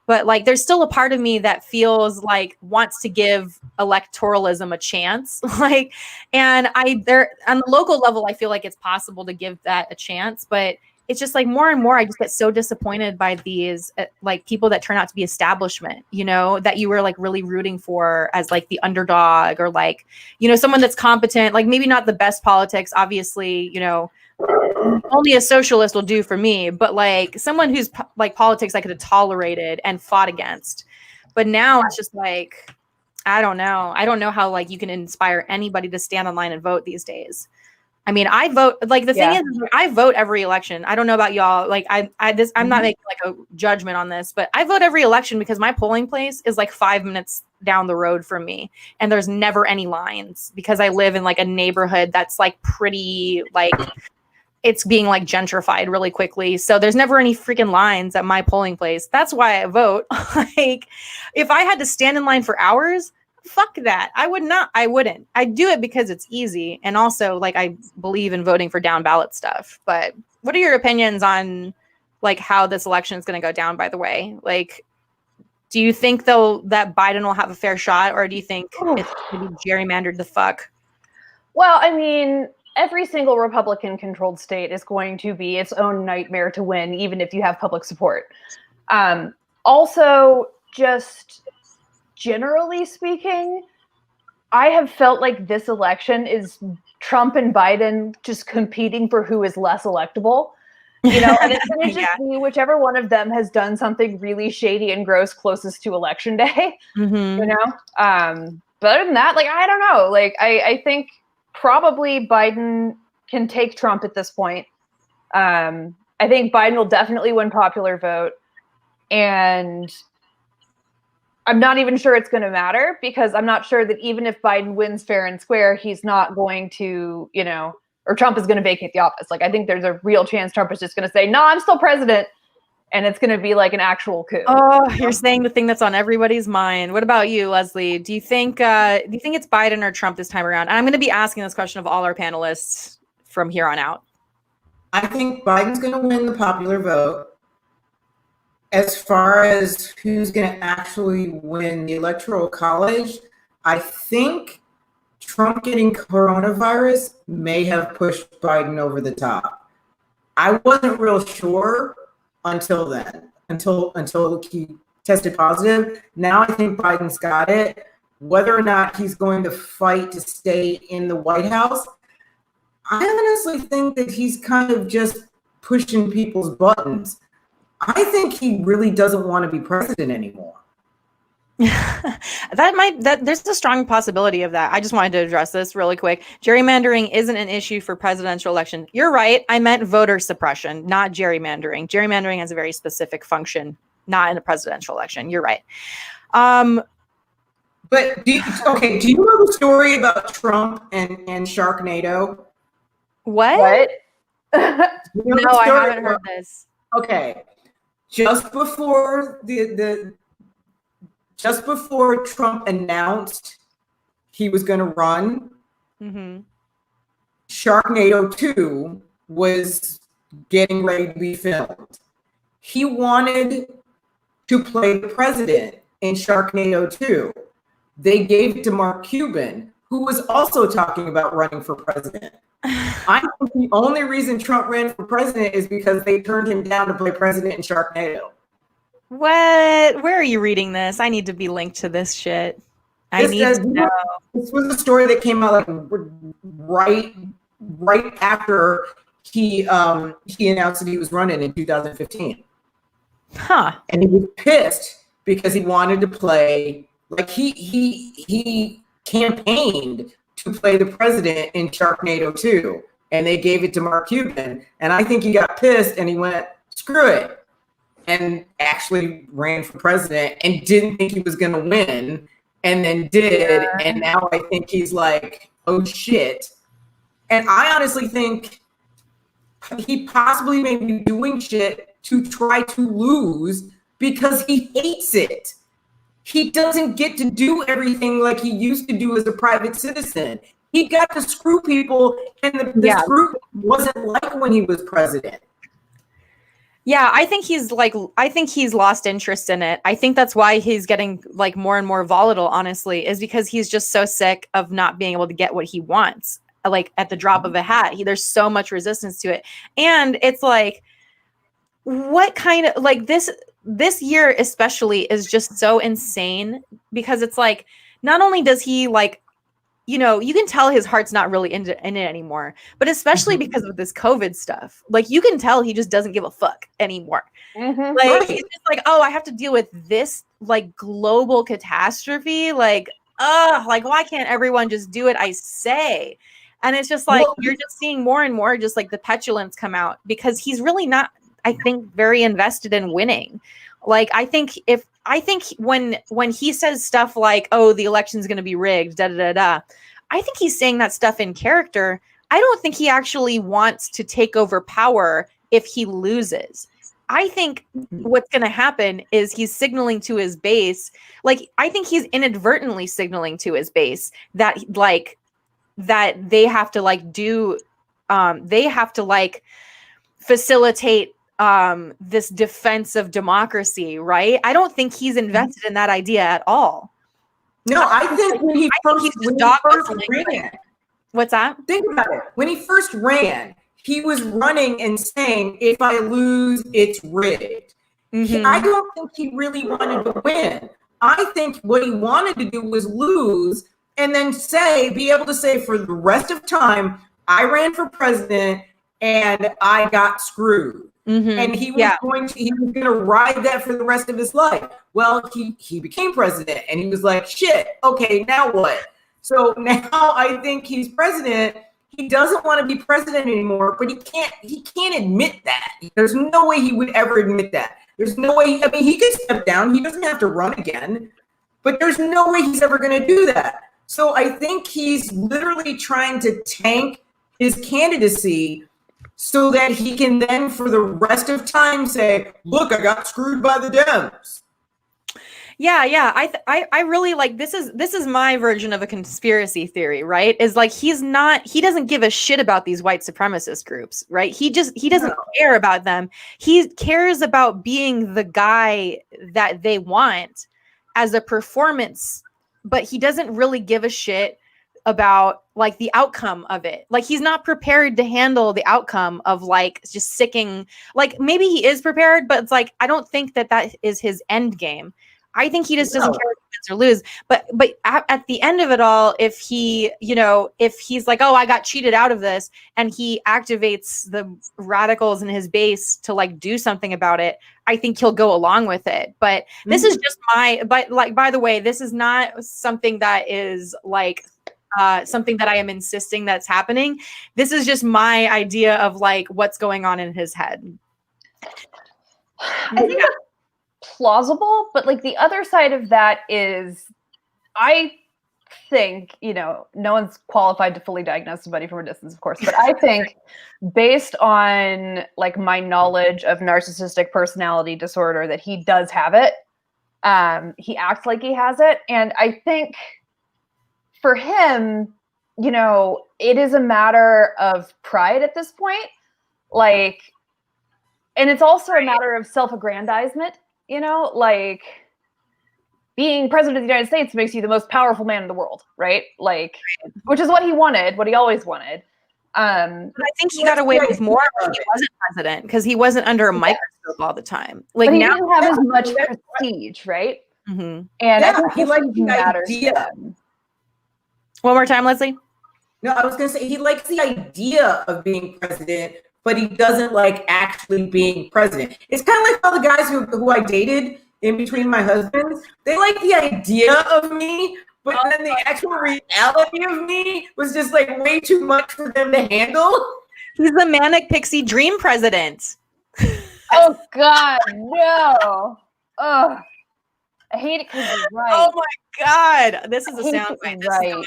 But like, there's still a part of me that feels like wants to give electoralism a chance. Like, and on the local level, I feel like it's possible to give that a chance. But it's just like more and more, I just get so disappointed by these like people that turn out to be establishment, that you were like really rooting for as like the underdog or like, someone that's competent, like maybe not the best politics, obviously, only a socialist will do for me, but like someone who's like politics I could have tolerated and fought against. But now it's just like, I don't know how like you can inspire anybody to stand online and vote these days. I mean, I vote, like the thing is I vote every election. I don't know about y'all. Like I'm not making like a judgment on this, but I vote every election because my polling place is like 5 minutes down the road from me. And there's never any lines because I live in like a neighborhood that's like pretty like it's being like gentrified really quickly. So there's never any freaking lines at my polling place. That's why I vote. Like if I had to stand in line for hours, fuck that. I wouldn't. I do it because it's easy. And also like, I believe in voting for down ballot stuff, but what are your opinions on like how this election is going to go down, by the way? Like, do you think though that Biden will have a fair shot or do you think it's going to be gerrymandered the fuck? Well, I mean, every single Republican-controlled state is going to be its own nightmare to win, even if you have public support. Also, just generally speaking, I have felt like this election is Trump and Biden just competing for who is less electable. And it's going to just be whichever one of them has done something really shady and gross closest to election day. But other than that, like, I don't know. Like, I think probably Biden can take Trump at this point. I think Biden will definitely win popular vote. And I'm not even sure it's going to matter because I'm not sure that even if Biden wins fair and square, he's not going to, or Trump is going to vacate the office. Like, I think there's a real chance Trump is just going to say, no, I'm still president. And it's going to be like an actual coup. Oh, you're saying the thing that's on everybody's mind. What about you, Leslie? Do you think it's Biden or Trump this time around? And I'm going to be asking this question of all our panelists from here on out. I think Biden's going to win the popular vote. As far as who's going to actually win the Electoral College, I think Trump getting coronavirus may have pushed Biden over the top. I wasn't real sure until then, until he tested positive. Now I think Biden's got it. Whether or not he's going to fight to stay in the White House, I honestly think that he's kind of just pushing people's buttons. I think he really doesn't want to be president anymore. There's a strong possibility of that. I just wanted to address this really quick. Gerrymandering isn't an issue for presidential election. You're right. I meant voter suppression, not gerrymandering. Gerrymandering has a very specific function, not in a presidential election. You're right. But do you know the story about Trump and Sharknado? What? No, I haven't heard this. Okay. Just before Trump announced he was going to run, Sharknado 2 was getting ready to be filmed. He wanted to play the president in Sharknado 2. They gave it to Mark Cuban, who was also talking about running for president. I think the only reason Trump ran for president is because they turned him down to play president in Sharknado. What? Where are you reading this? I need to be linked to this shit. I need to know. This was a story that came out like right after he announced that he was running in 2015. Huh. And he was pissed because he wanted to play, like he campaigned to play the president in Sharknado 2, and they gave it to Mark Cuban. And I think he got pissed and he went, screw it, and actually ran for president and didn't think he was going to win, and then did. And now I think he's like, oh shit, And I honestly think he possibly may be doing shit to try to lose because he hates it. He doesn't get to do everything like he used to do as a private citizen. He got to screw people, and the screw wasn't like when he was president. Yeah, I think he's lost interest in it. I think that's why he's getting like more and more volatile, honestly, is because he's just so sick of not being able to get what he wants, like at the drop of a hat. There's so much resistance to it. And it's like, what kind of, like this year especially is just so insane, because it's like, not only does he like, you know, you can tell his heart's not really in it anymore, but especially because of this COVID stuff, like you can tell he just doesn't give a fuck anymore. Like he's just like, oh, I have to deal with this like global catastrophe. Like why can't everyone just do it? I say. And it's just like, you're just seeing more and more just like the petulance come out, because he's really not, I think, very invested in winning. Like, I think when he says stuff like, oh, the election's going to be rigged, da, da, da, da, I think he's saying that stuff in character. I don't think he actually wants to take over power if he loses. I think what's going to happen is he's signaling to his base. Like, I think he's inadvertently signaling to his base that they have to facilitate this defense of democracy, right? I don't think he's invested in that idea at all. No, I think when he first ran. What's that? Think about it. When he first ran, he was running and saying, if I lose, it's rigged. I don't think he really wanted to win. I think what he wanted to do was lose and then be able to say for the rest of time, I ran for president and I got screwed. And he was going to ride that for the rest of his life. Well, he became president and he was like, shit, okay, now what? So now I think he's president. He doesn't want to be president anymore, but he can't admit that. There's no way he would ever admit that. There's no way, I mean, he could step down. He doesn't have to run again, but there's no way he's ever going to do that. So I think he's literally trying to tank his candidacy so that he can then for the rest of time say, look, I got screwed by the Dems. Yeah. I really like, this is my version of a conspiracy theory, right? Is like, he doesn't give a shit about these white supremacist groups, right? He doesn't care about them. He cares about being the guy that they want as a performance, but he doesn't really give a shit about like the outcome of it. Like, he's not prepared to handle the outcome of like just sicking, like maybe he is prepared, but it's like, I don't think that is his end game. I think he just doesn't care if he wins or lose. But at the end of it all, if he, if he's like, oh, I got cheated out of this, and he activates the radicals in his base to like do something about it, I think he'll go along with it. But this is just by the way, this is not something that is like something that I am insisting that's happening. This is just my idea of like what's going on in his head. I think that's plausible, but like the other side of that is, I think, no one's qualified to fully diagnose somebody from a distance, of course, but I think based on like my knowledge of narcissistic personality disorder, that he does have it. He acts like he has it. And I think for him, it is a matter of pride at this point. Like, and it's also a matter of self-aggrandizement, like being president of the United States makes you the most powerful man in the world, right? Like, which is what he wanted, what he always wanted. But I think he got away with more when he wasn't president, because he wasn't under a microscope all the time. Like, but he now didn't have as much prestige, right? Mm-hmm. And I think he likes the matters. idea. One more time, Leslie. No, I was going to say he likes the idea of being president, but he doesn't like actually being president. It's kind of like all the guys who I dated in between my husbands. They like the idea of me, but then the actual reality of me was just like way too much for them to handle. He's the manic pixie dream president. Oh God, no. Ugh. I hate it because you're right. Oh my god, this is a I hate soundbite. it 'cause This you're is right. going on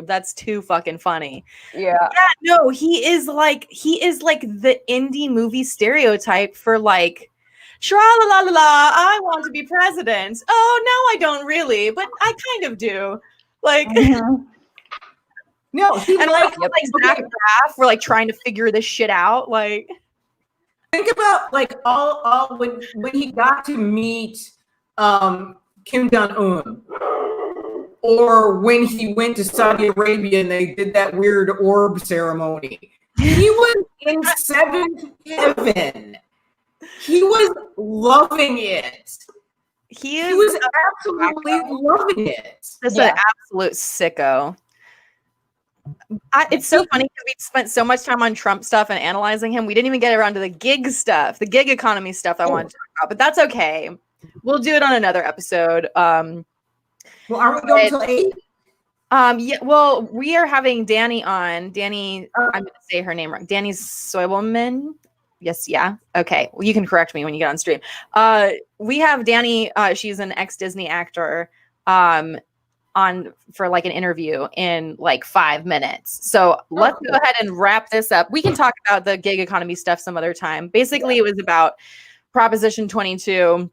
YouTube. That's too fucking funny. Yeah. Yeah, no, he is like the indie movie stereotype for like, tra la la la la, I want to be president. Oh no, I don't really, but I kind of do. Like, Mhm. No, he and like, like Zach Braff, we're like trying to figure this shit out. Like, think about like all when he got to meet Kim Jong-un, or when he went to Saudi Arabia and they did that weird orb ceremony. He was in seventh heaven. He was loving it. he He is was absolutely loving it. just Yeah. an absolute sicko. It's so funny because we spent so much time on Trump stuff and analyzing him. We didn't even get around to the gig stuff, the gig economy stuff I wanted to talk about, but that's okay. We'll do it on another episode. Well, aren't we going till 8? Yeah, well, we are having Danny on. Danny, I'm going to say her name wrong. Danny Soilman. Yes, yeah. Okay. Well, you can correct me when you get on stream. We have Danny. She's an ex-Disney actor. On for like an interview in like 5 minutes. So let's go ahead and wrap this up. We can talk about the gig economy stuff some other time. Basically, it was about Proposition 22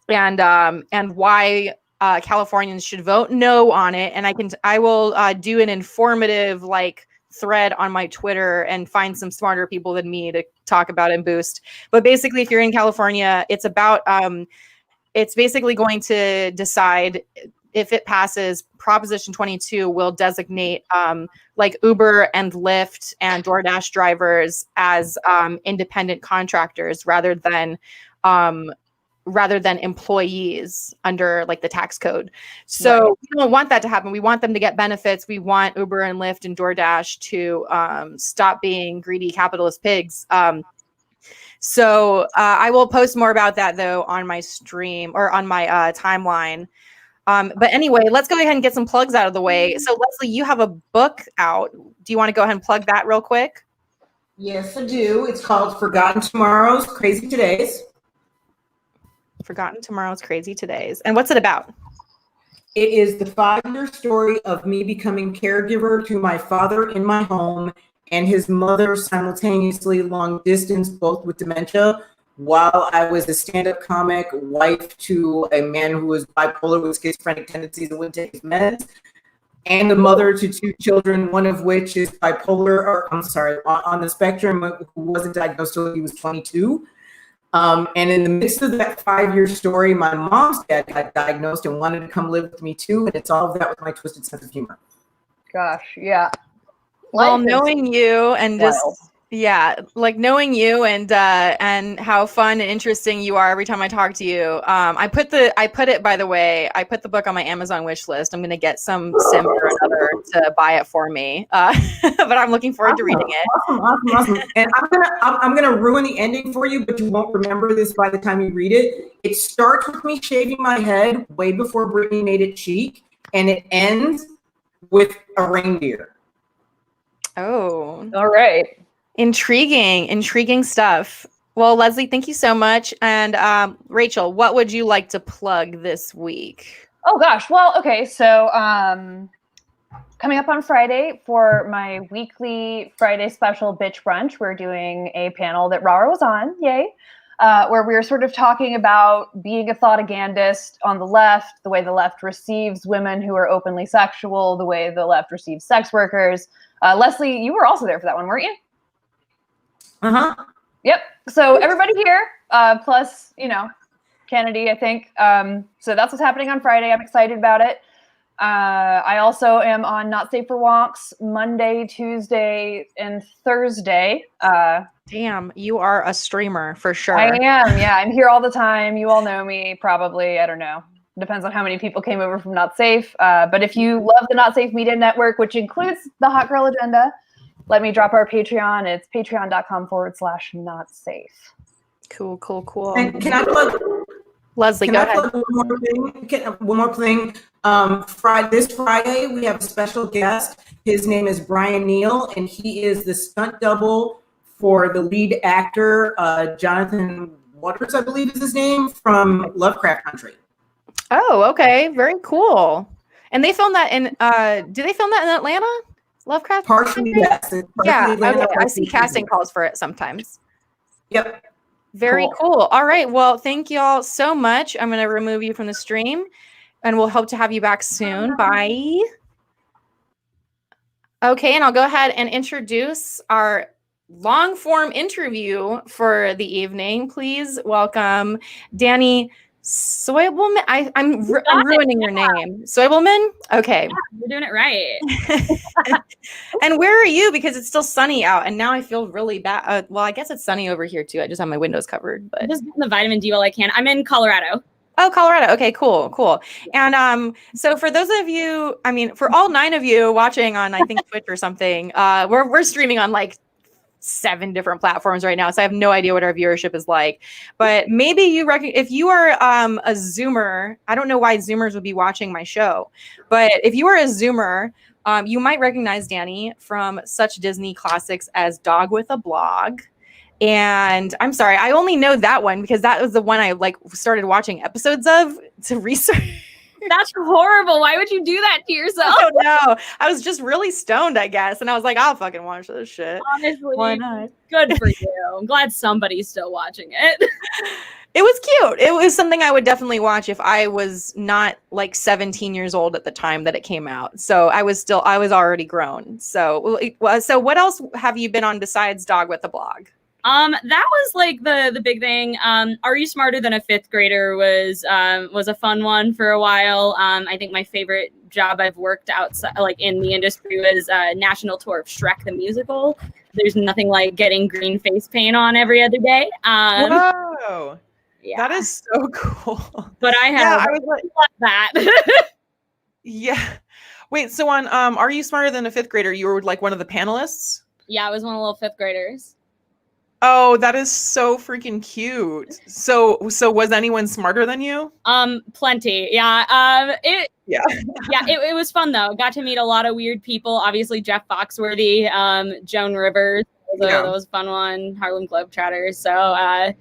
and why Californians should vote no on it. And I will do an informative like thread on my Twitter and find some smarter people than me to talk about and boost. But basically, if you're in California, it's about it's basically going to decide if it passes. Proposition 22 will designate like Uber and Lyft and DoorDash drivers as independent contractors rather than employees under like the tax code. So we don't want that to happen. We want them to get benefits. We want Uber and Lyft and DoorDash to stop being greedy capitalist pigs. So I will post more about that though on my stream or on my timeline. But anyway, let's go ahead and get some plugs out of the way. So Leslie, you have a book out. Do you want to go ahead and plug that real quick? Yes, I do. It's called Forgotten Tomorrows, Crazy Todays. Forgotten Tomorrow's Crazy Todays. And what's it about? It is the 5-year story of me becoming caregiver to my father in my home and his mother simultaneously long distance, both with dementia, while I was a stand-up comic, wife to a man who was bipolar with schizophrenic tendencies and wouldn't take his meds, and a mother to 2 children, one of which is bipolar, or I'm sorry, on the spectrum, who wasn't diagnosed until he was 22. And in the midst of that 5-year story, my mom's dad got diagnosed and wanted to come live with me too, and it's all of that with my twisted sense of humor. Gosh, yeah. Well, knowing you and just wild. yeah, like knowing you and how fun and interesting you are every time I talk to you. I put it, by the way, I put the book on my Amazon wish list. I'm gonna get some sim or another to buy it for me. But I'm looking forward to reading it. Awesome. And I'm gonna ruin the ending for you, but you won't remember this by the time you read it. It starts with me shaving my head way before Brittany made it chic, and it ends with a reindeer. Oh, All right. Intriguing stuff. Well, Leslie, thank you so much. And Rachel, what would you like to plug this week? Oh gosh. Well, okay. So coming up on Friday for my weekly Friday special bitch brunch, we're doing a panel that Rara was on, yay, where we were sort of talking about being a thought-agandist on the left, the way the left receives women who are openly sexual, the way the left receives sex workers. Leslie, you were also there for that one, weren't you? Uh-huh. Yep. So everybody here, plus, Kennedy, I think. So that's what's happening on Friday. I'm excited about it. I also am on Not Safe for Wonks Monday, Tuesday, and Thursday. Damn, you are a streamer for sure. I am. Yeah, I'm here all the time. You all know me, probably. I don't know. Depends on how many people came over from Not Safe. But if you love the Not Safe Media Network, which includes the Hot Girl Agenda, let me drop our Patreon. It's patreon.com/notsafe. Cool. And can I plug? Leslie, go ahead. Plug one more thing. This Friday, we have a special guest. His name is Brian Neal, and he is the stunt double for the lead actor, Jonathan Waters, I believe is his name, from Lovecraft Country. Oh, okay. Very cool. And they filmed that in do they film that in Atlanta? Lovecraft? Partially, yes. Yeah, Atlanta, okay. I see partially casting Sydney. calls for it sometimes. Yep. Very cool. All right. Well, thank you all so much. I'm going to remove you from the stream and we'll hope to have you back soon. Bye. Okay, and I'll go ahead and introduce our long form interview for the evening. Please welcome Danny Soibelman. I'm ruining your name. Soibelman? Okay. Yeah, you're doing it right. And where are you? Because it's still sunny out, and now I feel really bad. Well, I guess it's sunny over here too. I just have my windows covered. But I'm just getting the vitamin D while I can. I'm in Colorado. Oh, Colorado. Okay, cool. And so for those of you, I mean, for all 9 of you watching on, I think Twitch or something, we're streaming on like 7 different platforms right now, so I have no idea what our viewership is like. But maybe you if you are a Zoomer, I don't know why Zoomers would be watching my show, but if you are a Zoomer, you might recognize Danny from such Disney classics as Dog with a Blog. And I'm sorry, I only know that one because that was the one I like started watching episodes of to research. That's horrible. Why would you do that to yourself? I don't know. I was just really stoned, I guess. And I was like, I'll fucking watch this shit. Honestly, why not? Good for you. I'm glad somebody's still watching it. It was cute. It was something I would definitely watch if I was not like 17 years old at the time that it came out. So I was already grown. So what else have you been on besides Dog with a Blog? That was like the big thing. Are You Smarter Than a Fifth Grader was a fun one for a while. I think my favorite job I've worked outside, like in the industry, was national tour of Shrek the Musical. There's nothing like getting green face paint on every other day. Whoa, yeah. That is so cool. But I have I was like that. Yeah. Wait, so on Are You Smarter Than a Fifth Grader, you were like one of the panelists? Yeah, I was one of the little 5th graders. Oh, that is so freaking cute. So was anyone smarter than you? Plenty. Yeah. Yeah. It was fun though. Got to meet a lot of weird people. Obviously Jeff Foxworthy, Joan Rivers. That was a fun one. Harlem Globetrotters. So it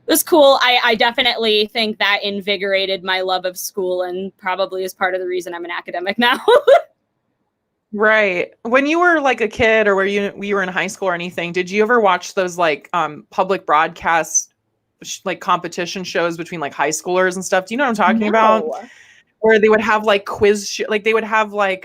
was cool. I definitely think that invigorated my love of school and probably is part of the reason I'm an academic now. Right. When you were like a kid or were you were in high school or anything, did you ever watch those like public broadcast like competition shows between like high schoolers and stuff? Do you know what I'm talking about? Where they would have like quiz like they would have like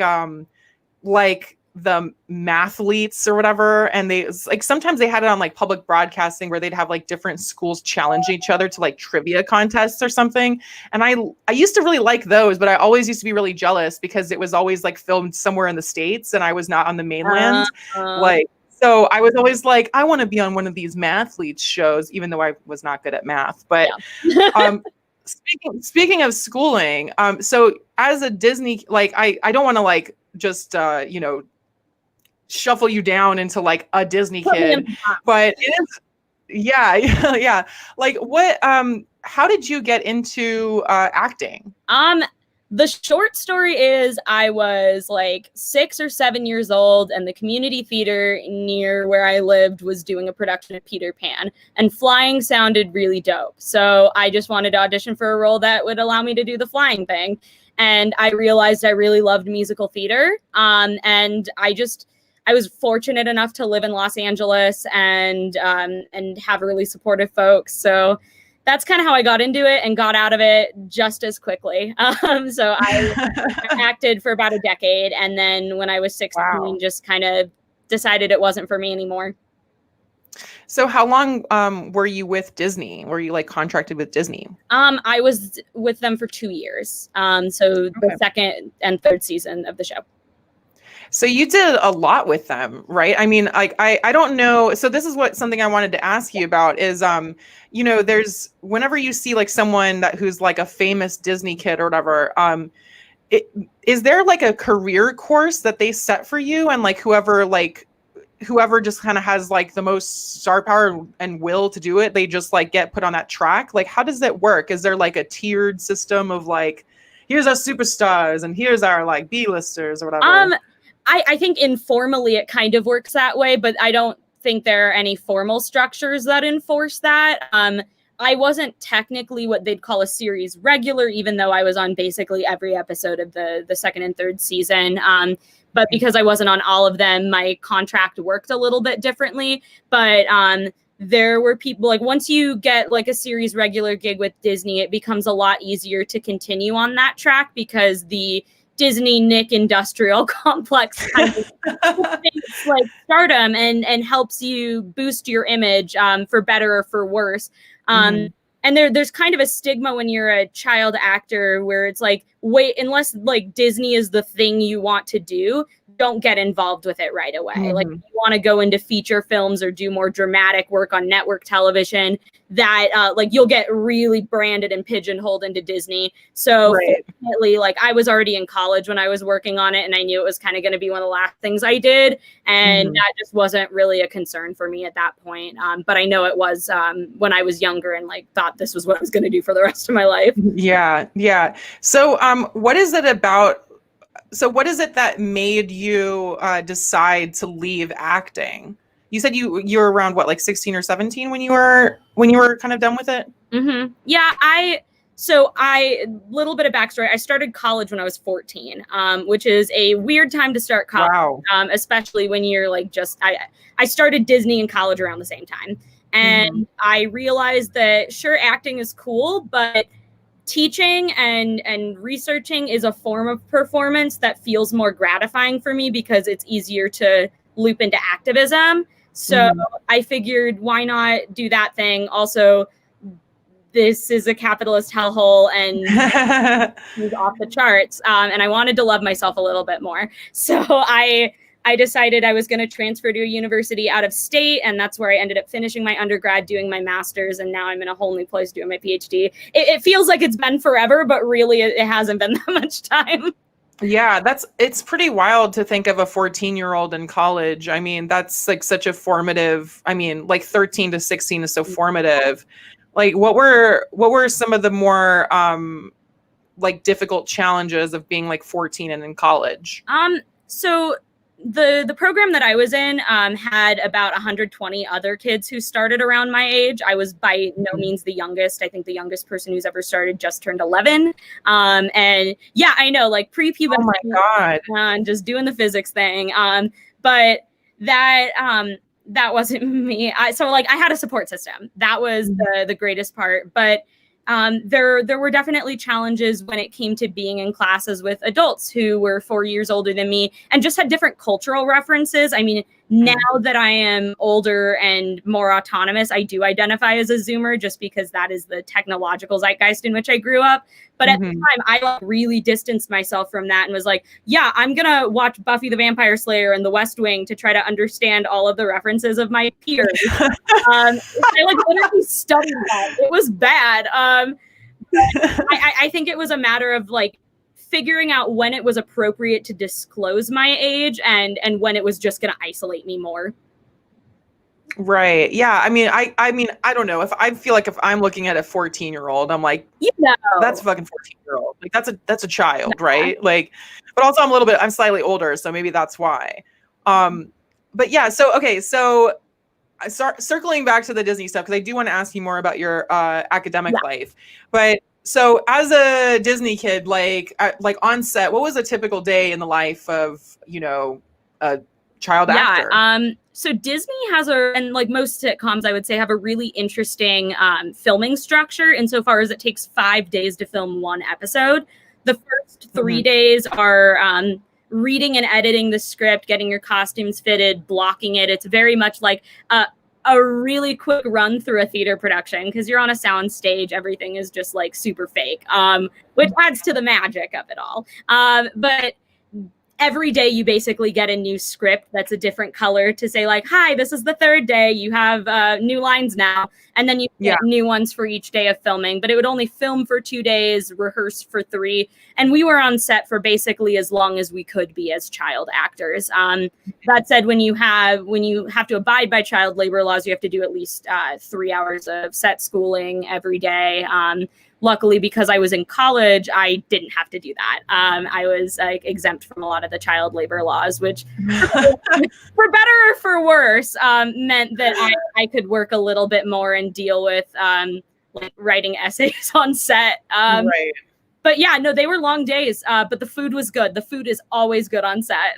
the mathletes or whatever, and they like sometimes they had it on like public broadcasting where they'd have like different schools challenge each other to like trivia contests or something. And I used to really like those, but I always used to be really jealous because it was always like filmed somewhere in the States and I was not on the mainland. Like, so I was always like, I want to be on one of these mathletes shows, even though I was not good at math. But speaking of schooling, so as a Disney, like I don't want to like just shuffle you down into like a Disney kid, but it is yeah. Like what how did you get into acting? The short story is I was like 6 or 7 years old and the community theater near where I lived was doing a production of Peter Pan and flying sounded really dope. So I just wanted to audition for a role that would allow me to do the flying thing. And I realized I really loved musical theater. And I was fortunate enough to live in Los Angeles and have really supportive folks. So that's kind of how I got into it and got out of it just as quickly. So I acted for about a decade. And then when I was 16, just kind of decided it wasn't for me anymore. So how long were you with Disney? Were you like contracted with Disney? I was with them for 2 years. So the second and third season of the show. So you did a lot with them, right? I mean, like I don't know. So this is something I wanted to ask you about is, there's whenever you see like someone who's like a famous Disney kid or whatever, is there like a career course that they set for you and like whoever just kind of has like the most star power and will to do it, they just like get put on that track? Like, how does that work? Is there like a tiered system of like, here's our superstars and here's our like B-listers or whatever? I think informally it kind of works that way, but I don't think there are any formal structures that enforce that. I wasn't technically what they'd call a series regular, even though I was on basically every episode of the second and third season. But because I wasn't on all of them, my contract worked a little bit differently. But there were people, like, once you get like a series regular gig with Disney, it becomes a lot easier to continue on that track because the Disney Nick industrial complex kind of like stardom and helps you boost your image for better or for worse. And there's kind of a stigma when you're a child actor where it's like, wait, unless like Disney is the thing you want to do, don't get involved with it right away. Like, if you want to go into feature films or do more dramatic work on network television, that like you'll get really branded and pigeonholed into Disney. So fortunately, like, I was already in college when I was working on it, and I knew it was kind of going to be one of the last things I did, and that just wasn't really a concern for me at that point. But I know it was when I was younger and like thought this was what I was going to do for the rest of my life. Yeah. So what is it about? So what is it that made you decide to leave acting? You said you were around what, like 16 or 17 when you were kind of done with it? Yeah, little bit of backstory. I started college when I was 14, which is a weird time to start college, especially when you're like I started Disney in college around the same time. And I realized that sure, acting is cool, but teaching and researching is a form of performance that feels more gratifying for me because it's easier to loop into activism. So I figured, why not do that thing? Also, this is a capitalist hellhole and it's off the charts. And I wanted to love myself a little bit more. So I decided I was going to transfer to a university out of state, and that's where I ended up finishing my undergrad, doing my master's, and now I'm in a whole new place doing my PhD. It feels like it's been forever, but really it hasn't been that much time. Yeah, it's pretty wild to think of a 14-year-old in college. I mean, that's like such a formative, I mean, like 13 to 16 is so formative. Like, what were some of the more like difficult challenges of being like 14 and in college? So the program that I was in had about 120 other kids who started around my age. I was by no means the youngest. I think the youngest person who's ever started just turned 11. And yeah, I know, like pre-puberty. Oh my God. Just doing the physics thing. But that wasn't me. So like I had a support system. That was the greatest part. But there were definitely challenges when it came to being in classes with adults who were 4 years older than me and just had different cultural references. I mean, now that I am older and more autonomous, I do identify as a Zoomer just because that is the technological zeitgeist in which I grew up. But at the time, I like really distanced myself from that and was like, yeah, I'm going to watch Buffy the Vampire Slayer and The West Wing to try to understand all of the references of my peers. I like literally studied that. It was bad. I think it was a matter of like figuring out when it was appropriate to disclose my age and when it was just going to isolate me more. Right. Yeah. I mean, I don't know, if I feel like if I'm looking at a 14-year-old, I'm like, that's a fucking 14-year-old. Like that's a child, right? Like, but also I'm slightly older, so maybe that's why. But yeah, so I start circling back to the Disney stuff because I do want to ask you more about your academic life. But so as a Disney kid, like on set, what was a typical day in the life of, a child actor? So Disney has and like most sitcoms, I would say, have a really interesting filming structure insofar as it takes 5 days to film one episode. The first 3 days are reading and editing the script, getting your costumes fitted, blocking it. It's very much like a really quick run through a theater production because you're on a sound stage. Everything is just like super fake, which adds to the magic of it all. But every day you basically get a new script that's a different color to say like, hi, this is the third day. You have new lines now. And then you get new ones for each day of filming. But it would only film for 2 days, rehearse for 3. And we were on set for basically as long as we could be as child actors. That said, when you have to abide by child labor laws, you have to do at least 3 hours of set schooling every day. Luckily, because I was in college, I didn't have to do that. I was exempt from a lot of the child labor laws, which for better or for worse, meant that I could work a little bit more and deal with like writing essays on set. Right. But yeah, no, they were long days, but the food was good. The food is always good on set.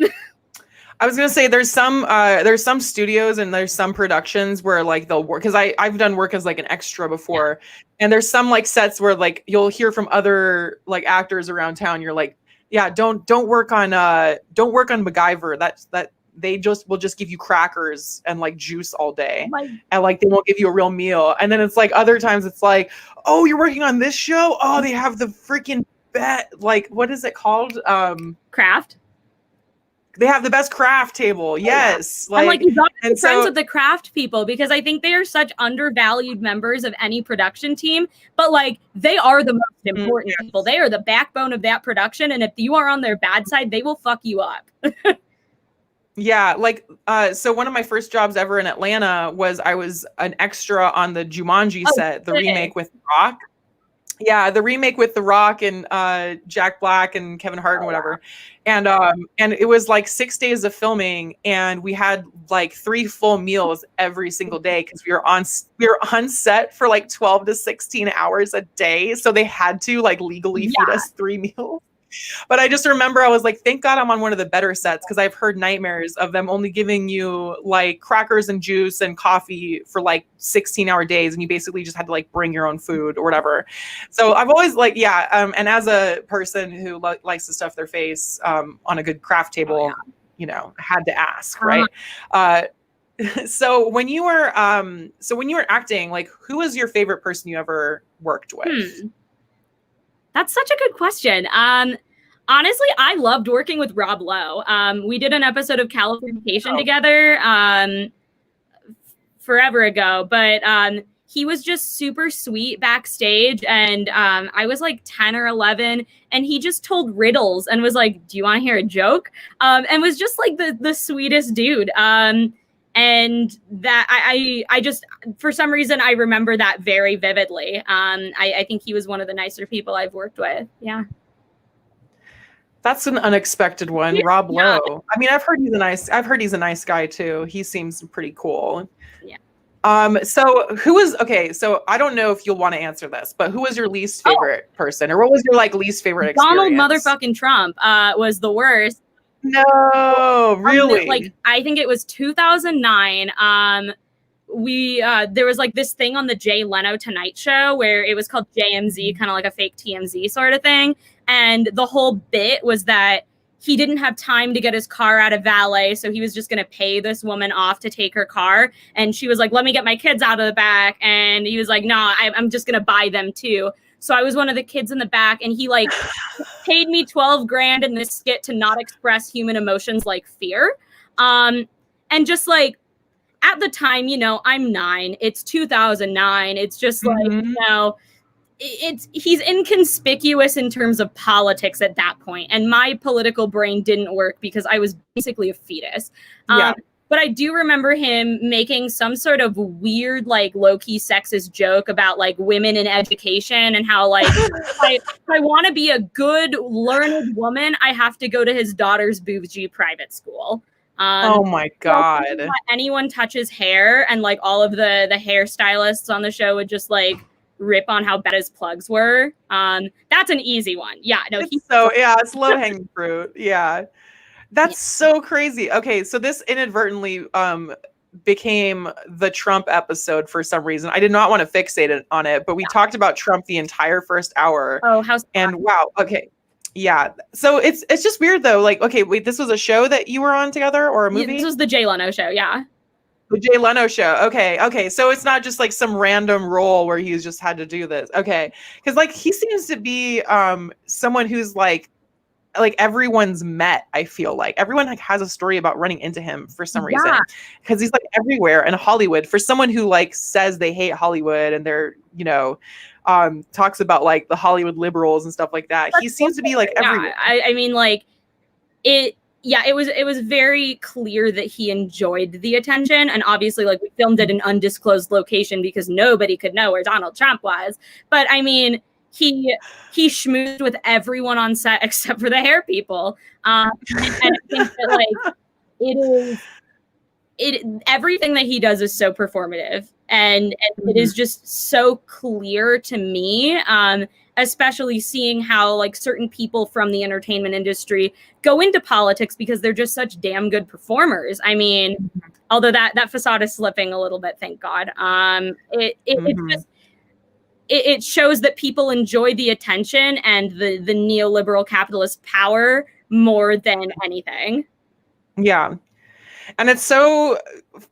I was gonna say there's some studios and there's some productions where like they'll work, because I've done work as like an extra before, and there's some like sets where like you'll hear from other like actors around town. You're like, yeah, don't work on MacGyver. That they will just give you crackers and like juice all day, and like they won't give you a real meal. And then it's like other times it's like, oh, you're working on this show? Oh, they have the freaking like, what is it called? Craft. They have the best craft table. Yes. And like you got to be friends with the craft people, because I think they are such undervalued members of any production team, but like they are the most important people. They are the backbone of that production. And if you are on their bad side, they will fuck you up. Yeah. Like, so one of my first jobs ever in Atlanta was I was an extra on the Jumanji set, the remake with Rock. Yeah, the remake with The Rock and Jack Black and Kevin Hart and whatever. And it was like 6 days of filming, and we had like 3 full meals every single day because we were on set for like 12 to 16 hours a day. So they had to like legally feed us 3 meals. But I just remember I was like, thank God I'm on one of the better sets, because I've heard nightmares of them only giving you like crackers and juice and coffee for like 16-hour days. And you basically just had to like bring your own food or whatever. So I've always like, and as a person who likes to stuff their face on a good craft table, you know, had to ask, right? So when you were acting, like, who was your favorite person you ever worked with? That's such a good question. Honestly, I loved working with Rob Lowe. We did an episode of Californication together forever ago, but he was just super sweet backstage. And I was like 10 or 11, and he just told riddles and was like, do you want to hear a joke? And was just like the sweetest dude. And that I just, for some reason, I remember that very vividly. I think he was one of the nicer people I've worked with. Yeah. That's an unexpected one. Yeah. Rob Lowe. I mean, I've heard he's a nice guy too. He seems pretty cool. Yeah. So so I don't know if you'll want to answer this, but who was your least favorite person, or what was your like least favorite experience? Donald motherfucking Trump was the worst. No, really? Like, I think it was 2009. There was like this thing on the Jay Leno Tonight Show where it was called JMZ, kind of like a fake TMZ sort of thing. And the whole bit was that he didn't have time to get his car out of valet, so he was just going to pay this woman off to take her car. And she was like, let me get my kids out of the back. And he was like, no, I'm just going to buy them too. So I was one of the kids in the back, and he like paid me $12,000 in this skit to not express human emotions like fear. And just like, at the time, you know, I'm 9, it's 2009. It's just like, you know, he's inconspicuous in terms of politics at that point. And my political brain didn't work because I was basically a fetus. But I do remember him making some sort of weird, like, low-key sexist joke about, like, women in education and how, like, if I want to be a good, learned woman, I have to go to his daughter's bougie private school. Oh, my God. Anyone touch his hair, and, like, all of the hairstylists on the show would just, like, rip on how bad his plugs were. That's an easy one. Yeah, no, it's low-hanging fruit. Yeah. That's so crazy. Okay, so this inadvertently became the Trump episode for some reason. I did not want to fixate on it, but we talked about Trump the entire first hour. Oh, and wow. Okay. Yeah. So it's just weird though. Like, okay, wait, this was a show that you were on together, or a movie? This was the Jay Leno show. Yeah. The Jay Leno show. Okay. So it's not just like some random role where he's just had to do this. Okay. Because like he seems to be someone who's like everyone's met. I feel like everyone like has a story about running into him for some reason, because he's like everywhere in Hollywood. For someone who like says they hate Hollywood and they're, you know, talks about like the Hollywood liberals and stuff like that. He seems to be like everywhere. I mean, like it was very clear that he enjoyed the attention. And obviously, like, we filmed at an undisclosed location because nobody could know where Donald Trump was. But I mean, he schmoozed with everyone on set except for the hair people. And I think that, like, everything that he does is so performative, and it is just so clear to me, especially seeing how like certain people from the entertainment industry go into politics because they're just such damn good performers. I mean, although that facade is slipping a little bit, thank God. It shows that people enjoy the attention and the neoliberal capitalist power more than anything. Yeah. And it's so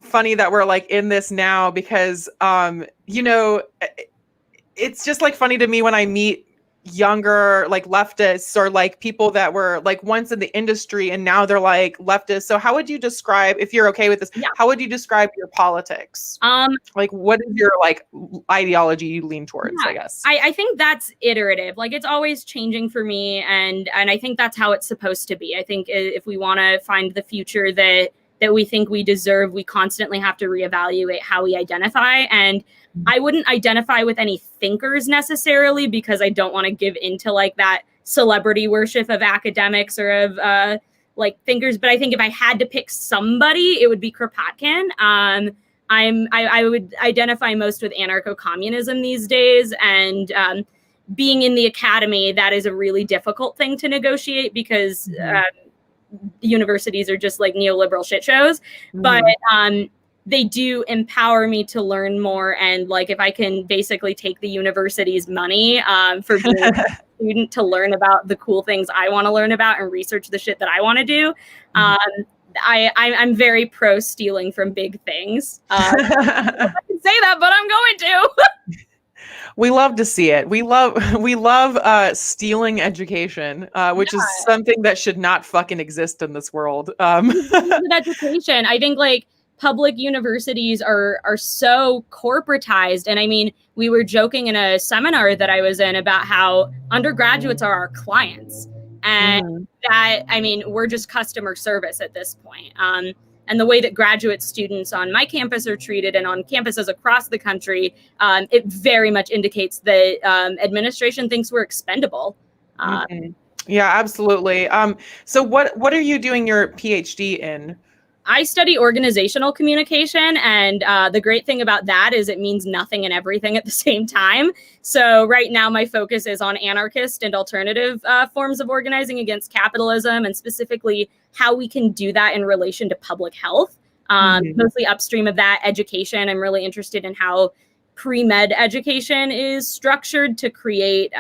funny that we're like in this now because, you know, it's just like funny to me when I meet younger like leftists or like people that were like once in the industry and now they're like leftists. So how would you describe, if you're okay with this, how would you describe your politics? Like what is your like ideology you lean towards, I guess? I think that's iterative. Like it's always changing for me. And I think that's how it's supposed to be. I think if we want to find the future that we think we deserve, we constantly have to reevaluate how we identify. And I wouldn't identify with any thinkers necessarily because I don't want to give into like that celebrity worship of academics or of like thinkers. But I think if I had to pick somebody, it would be Kropotkin. I would identify most with anarcho-communism these days, and being in the academy, that is a really difficult thing to negotiate because universities are just like neoliberal shit shows, but they do empower me to learn more. And like if I can basically take the university's money for being a student to learn about the cool things I want to learn about and research the shit that I want to do, I'm very pro stealing from big things. I can say that, but I'm going to. We love to see it. We love stealing education, which is something that should not fucking exist in this world. Education, I think like public universities are so corporatized. And I mean, we were joking in a seminar that I was in about how undergraduates are our clients. And that, I mean, we're just customer service at this point. And the way that graduate students on my campus are treated and on campuses across the country, it very much indicates that administration thinks we're expendable. Yeah, absolutely. So what are you doing your PhD in? I study organizational communication, and the great thing about that is it means nothing and everything at the same time. So right now my focus is on anarchist and alternative forms of organizing against capitalism, and specifically how we can do that in relation to public health. Mostly upstream of that, education. I'm really interested in how pre-med education is structured to create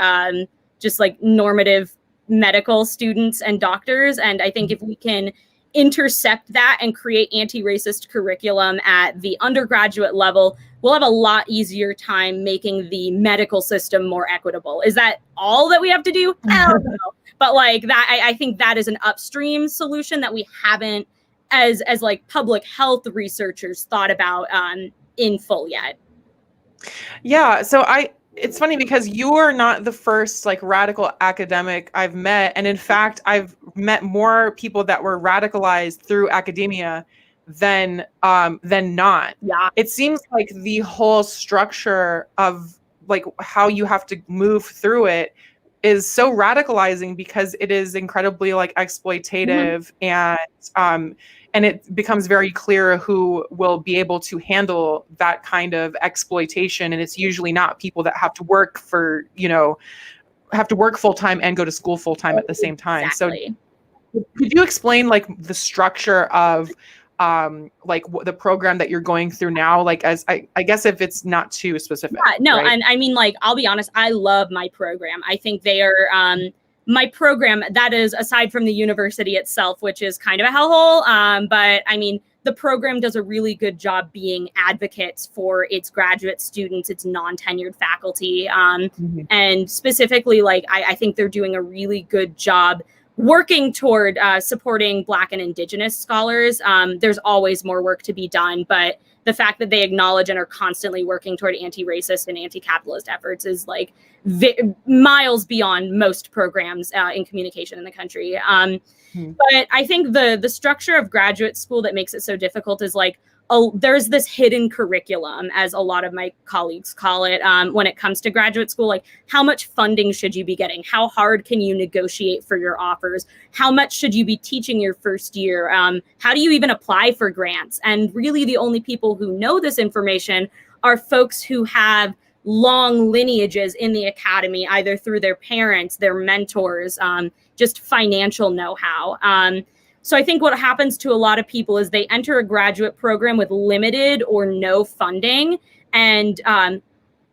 just like normative medical students and doctors. And I think if we can intercept that and create anti-racist curriculum at the undergraduate level, we'll have a lot easier time making the medical system more equitable. Is that all that we have to do? Hell no. But like that, I think that is an upstream solution that we haven't, as like public health researchers, thought about in full yet. Yeah, so it's funny because you are not the first like radical academic I've met. And in fact, I've met more people that were radicalized through academia than not. Yeah. It seems like the whole structure of like how you have to move through it is so radicalizing because it is incredibly like exploitative, and it becomes very clear who will be able to handle that kind of exploitation. And it's usually not people that have to work for, have to work full time and go to school full time at the same time. Exactly. So could you explain like the structure of like the program that you're going through now? Like as I guess if it's not too specific. Yeah, no, right? and I mean, like, I'll be honest, I love my program. I think they are, my program, that is aside from the university itself, which is kind of a hellhole. But I mean, the program does a really good job being advocates for its graduate students, its non-tenured faculty. And specifically, like, I think they're doing a really good job working toward supporting Black and Indigenous scholars. There's always more work to be done, but the fact that they acknowledge and are constantly working toward anti-racist and anti-capitalist efforts is like miles beyond most programs in communication in the country. But I think the structure of graduate school that makes it so difficult is like there's this hidden curriculum, as a lot of my colleagues call it, when it comes to graduate school. Like, how much funding should you be getting? How hard can you negotiate for your offers? How much should you be teaching your first year? How do you even apply for grants? And really the only people who know this information are folks who have long lineages in the academy, either through their parents, their mentors, just financial know-how. So I think what happens to a lot of people is they enter a graduate program with limited or no funding and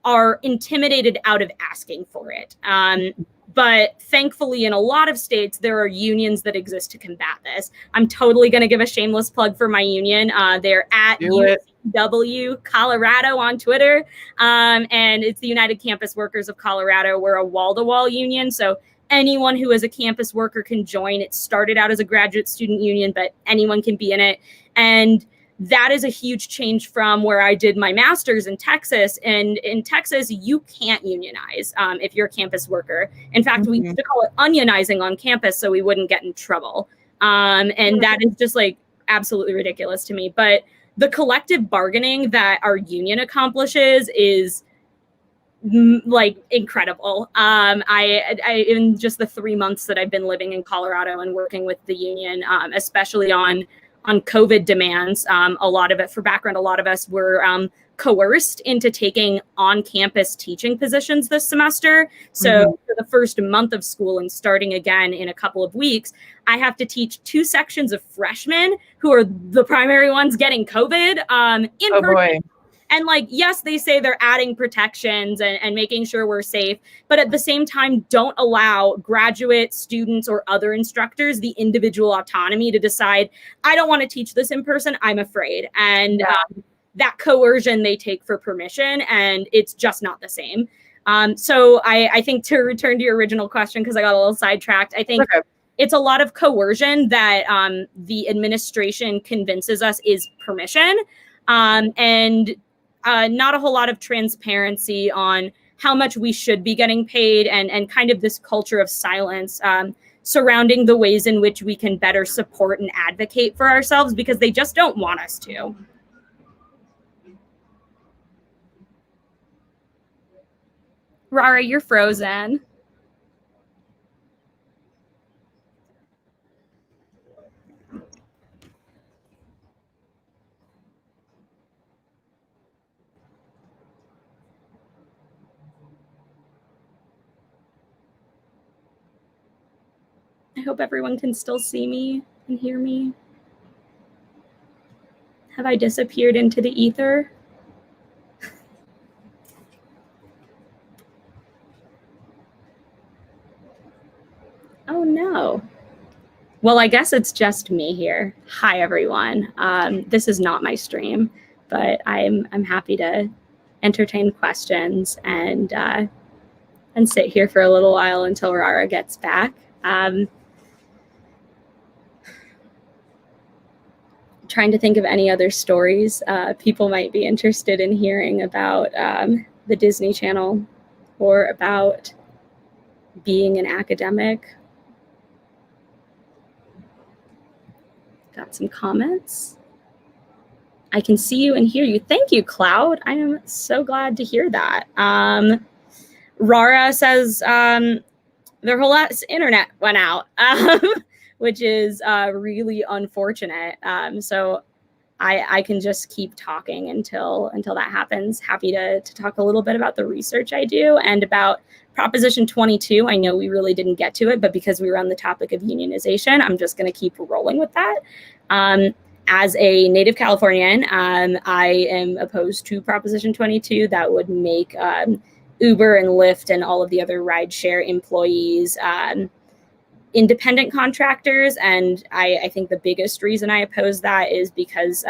are intimidated out of asking for it. But thankfully, in a lot of states, there are unions that exist to combat this. I'm totally going to give a shameless plug for my union. They're at UW Colorado on Twitter. And it's the United Campus Workers of Colorado. We're a wall-to-wall union. So anyone who is a campus worker can join. It started out as a graduate student union, but anyone can be in it. And that is a huge change from where I did my master's in Texas. And in Texas, you can't unionize if you're a campus worker. In fact, we used to call it unionizing on campus so we wouldn't get in trouble. And that is just like absolutely ridiculous to me. But the collective bargaining that our union accomplishes is like incredible. I in just the 3 months that I've been living in Colorado and working with the union, especially on COVID demands, a lot of it, for background, a lot of us were coerced into taking on-campus teaching positions this semester. So for the first month of school and starting again in a couple of weeks, I have to teach 2 sections of freshmen who are the primary ones getting COVID in person. Boy. And like, yes, they say they're adding protections and making sure we're safe, but at the same time, don't allow graduate students or other instructors the individual autonomy to decide, I don't want to teach this in person, I'm afraid. And that coercion they take for permission, and it's just not the same. So I think, to return to your original question, because I got a little sidetracked, I think it's a lot of coercion that the administration convinces us is permission. And not a whole lot of transparency on how much we should be getting paid, and kind of this culture of silence surrounding the ways in which we can better support and advocate for ourselves, because they just don't want us to. Rara, you're frozen. I hope everyone can still see me and hear me. Have I disappeared into the ether? Oh no. Well, I guess it's just me here. Hi, everyone. This is not my stream, but I'm happy to entertain questions and sit here for a little while until Rara gets back. Trying to think of any other stories people might be interested in hearing about the Disney Channel or about being an academic. Got some comments. I can see you and hear you. Thank you, Cloud. I am so glad to hear that. Rara says their whole internet went out. Which is really unfortunate. So I can just keep talking until that happens. Happy to talk a little bit about the research I do and about Proposition 22. I know we really didn't get to it, but because we were on the topic of unionization, I'm just going to keep rolling with that. As a native Californian, I am opposed to Proposition 22. That would make Uber and Lyft and all of the other rideshare employees independent contractors. And I think the biggest reason I oppose that is because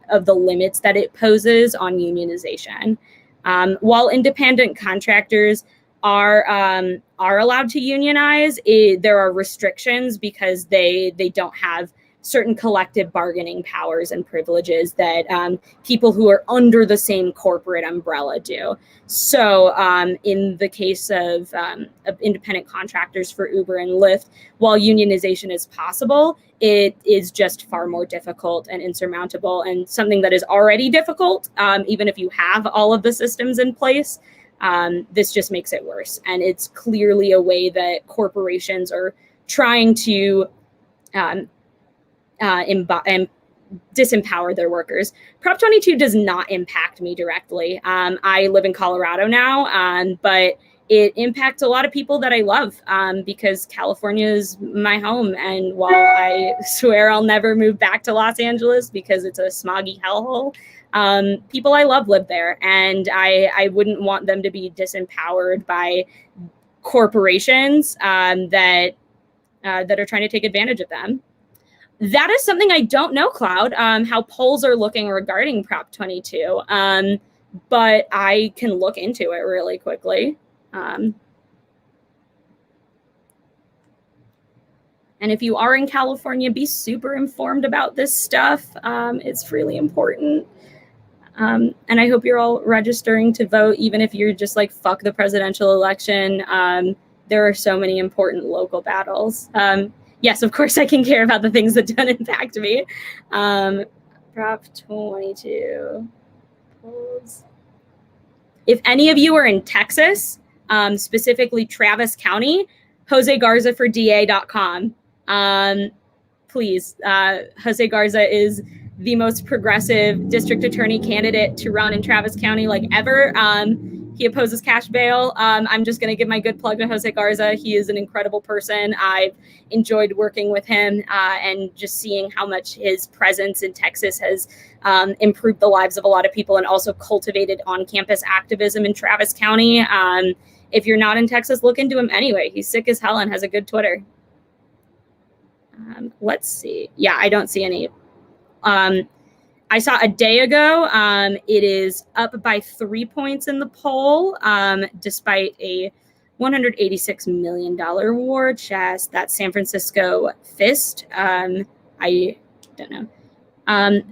of the limits that it poses on unionization. While independent contractors are allowed to unionize, there are restrictions because they don't have certain collective bargaining powers and privileges that people who are under the same corporate umbrella do. So in the case of independent contractors for Uber and Lyft, while unionization is possible, it is just far more difficult and insurmountable, and something that is already difficult, even if you have all of the systems in place. This just makes it worse. And it's clearly a way that corporations are trying to disempower their workers. Prop 22 does not impact me directly. I live in Colorado now, but it impacts a lot of people that I love, because California is my home. And while I swear I'll never move back to Los Angeles because it's a smoggy hellhole, people I love live there. And I wouldn't want them to be disempowered by corporations that are trying to take advantage of them. That is something I don't know, Cloud, how polls are looking regarding Prop 22, but I can look into it really quickly. And if you are in California, be super informed about this stuff. It's really important. And I hope you're all registering to vote, even if you're just like, fuck the presidential election. There are so many important local battles. Yes, of course, I can care about the things that don't impact me. Prop 22. Polls. If any of you are in Texas, specifically Travis County, josegarzaforda.com. Please, Jose Garza is the most progressive district attorney candidate to run in Travis County like ever. He opposes cash bail. I'm just going to give my good plug to Jose Garza. He is an incredible person. I've enjoyed working with him and just seeing how much his presence in Texas has improved the lives of a lot of people and also cultivated on-campus activism in Travis County. If you're not in Texas, look into him anyway. He's sick as hell and has a good Twitter. Let's see. Yeah, I don't see any. I saw a day ago, it is up by 3 points in the poll, despite a $186 million war chest. That's San Francisco Fist. I don't know.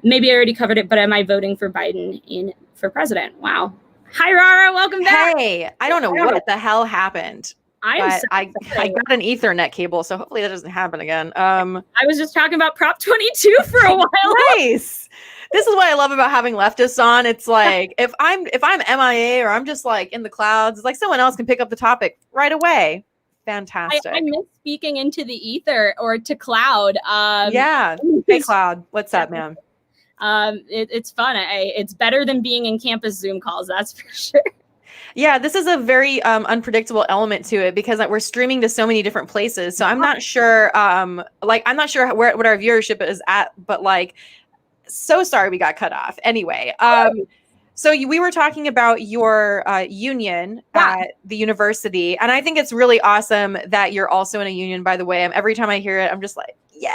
Maybe I already covered it, but am I voting for Biden for president? Wow. Hi, Rara. Welcome back. Hey, I don't know what the hell happened. I got an Ethernet cable, so hopefully that doesn't happen again. I was just talking about Prop 22 for a while. Nice. This is what I love about having leftists on. It's like if I'm MIA or I'm just like in the clouds, it's like someone else can pick up the topic right away. Fantastic. I miss speaking into the ether or to Cloud. Yeah. Hey, Cloud. What's up, man? It's fun. It's better than being in campus Zoom calls. That's for sure. Yeah, this is a very unpredictable element to it because we're streaming to so many different places. So I'm not sure, I'm not sure what our viewership is at, but like, so sorry we got cut off. Anyway, so we were talking about your union at the university, and I think it's really awesome that you're also in a union. By the way, every time I hear it, I'm just like, yeah,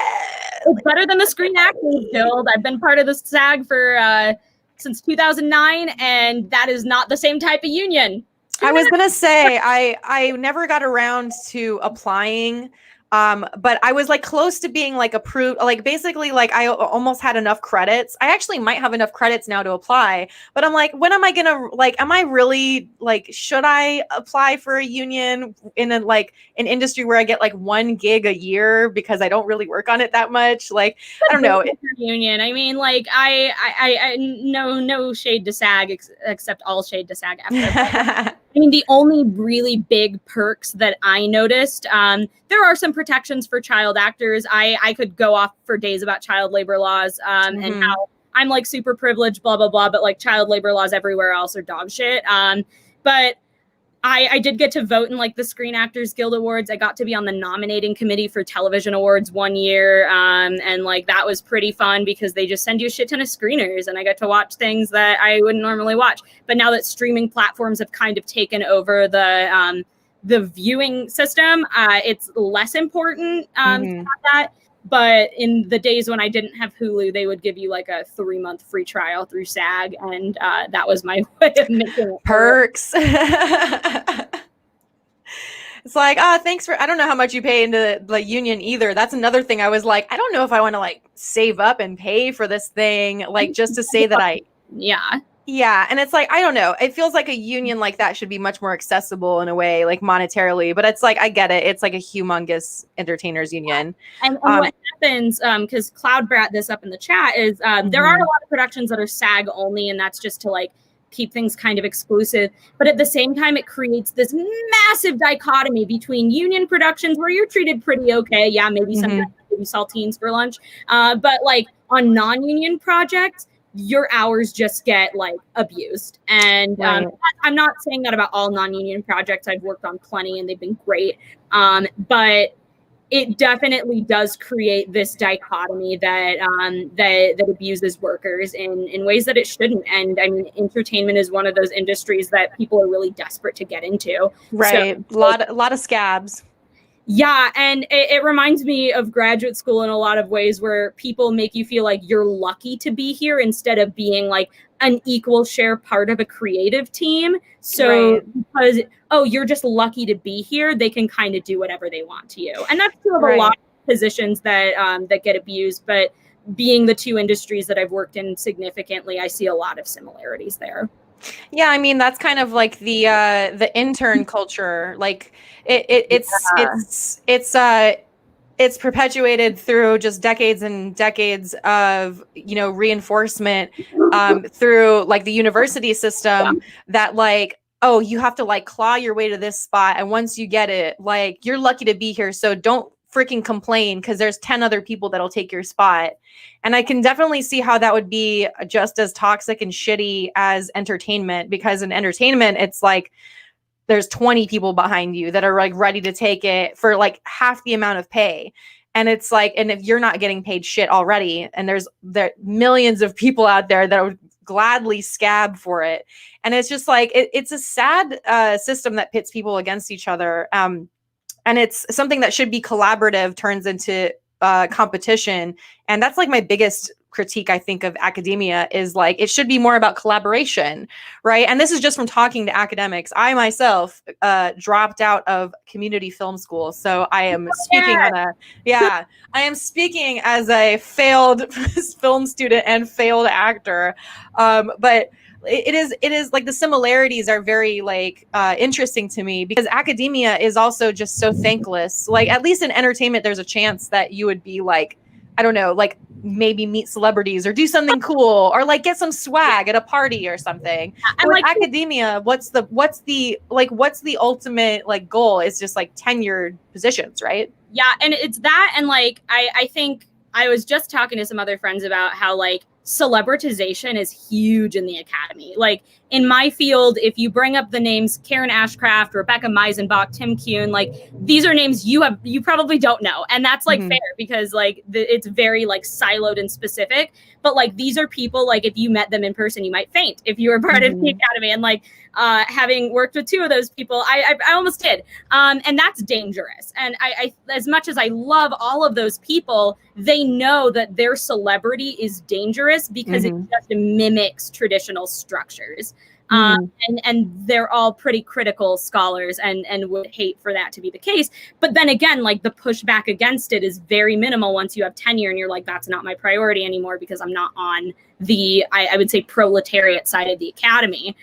it's better than the Screen Actors Guild. I've been part of the SAG for since 2009, and that is not the same type of union. I was gonna say I never got around to applying, but I was like close to being like approved. Like basically, like I almost had enough credits. I actually might have enough credits now to apply, but I'm like, when am I gonna am I really should I apply for a union in an industry where I get like 1 gig a year because I don't really work on it that much? I don't know. Union. I mean, I no shade to SAG except all shade to SAG after. I mean, the only really big perks that I noticed, there are some protections for child actors. I could go off for days about child labor laws and how I'm super privileged, blah, blah, blah. But child labor laws everywhere else are dog shit. But I did get to vote in the Screen Actors Guild Awards. I got to be on the nominating committee for television awards 1 year. And that was pretty fun because they just send you a shit ton of screeners and I got to watch things that I wouldn't normally watch. But now that streaming platforms have kind of taken over the viewing system, it's less important to have that. But in the days when I didn't have Hulu, they would give you a 3-month free trial through SAG. And that was my way of making it perks. It's like, thanks for, I don't know how much you pay into the union either. That's another thing. I was like, I don't know if I want to like save up and pay for this thing, like just to say that yeah. And it's like, I don't know. It feels like a union like that should be much more accessible in a way, like monetarily, but it's like, I get it. It's like a humongous entertainers union. And what happens, because Cloud brought this up in the chat, is there are a lot of productions that are SAG only, and that's just to like keep things kind of exclusive. But at the same time, it creates this massive dichotomy between union productions where you're treated pretty okay. Yeah, maybe sometimes you saltines for lunch. But like on non-union projects, your hours just get like abused. And I'm not saying that about all non-union projects. I've worked on plenty and they've been great. But it definitely does create this dichotomy that abuses workers in ways that it shouldn't. And I mean, entertainment is one of those industries that people are really desperate to get into. Right. So, a lot of scabs. Yeah, and it reminds me of graduate school in a lot of ways where people make you feel like you're lucky to be here instead of being like an equal share part of a creative team. So because, you're just lucky to be here, they can kind of do whatever they want to you. And that's true of a lot of positions that that get abused. But being the two industries that I've worked in significantly, I see a lot of similarities there. Yeah, I mean that's kind of like the intern culture. Like it's perpetuated through just decades and decades of reinforcement through like the university system that like, oh, you have to like claw your way to this spot, and once you get it, like you're lucky to be here, so don't freaking complain because there's 10 other people that'll take your spot. And I can definitely see how that would be just as toxic and shitty as entertainment, because in entertainment, it's like there's 20 people behind you that are like ready to take it for like half the amount of pay. And it's like, and if you're not getting paid shit already, and there millions of people out there that would gladly scab for it. And it's just like, it's a sad system that pits people against each other. And it's something that should be collaborative turns into competition. And that's like my biggest critique, I think, of academia is like, it should be more about collaboration, right? And this is just from talking to academics. I myself dropped out of community film school. So I am speaking I am speaking as a failed film student and failed actor. But it is like the similarities are very like interesting to me, because academia is also just so thankless. Like at least in entertainment, there's a chance that you would be like, I don't know, like maybe meet celebrities or do something cool or like get some swag at a party or something. And like academia, what's the ultimate like goal? Is just like tenured positions, right? Yeah, and it's that, and like I think I was just talking to some other friends about how like celebritization is huge in the academy. Like in my field, if you bring up the names Karen Ashcraft, Rebecca Meisenbach, Tim Kuhn, like these are names you probably don't know. And that's like fair, because like it's very like siloed and specific. But like these are people, like if you met them in person, you might faint if you were part of the academy. And like having worked with two of those people, I almost did. And that's dangerous. And I as much as I love all of those people, they know that their celebrity is dangerous because it just mimics traditional structures. And they're all pretty critical scholars and would hate for that to be the case. But then again, like the pushback against it is very minimal once you have tenure and you're like, that's not my priority anymore because I'm not on the, I would say, proletariat side of the academy.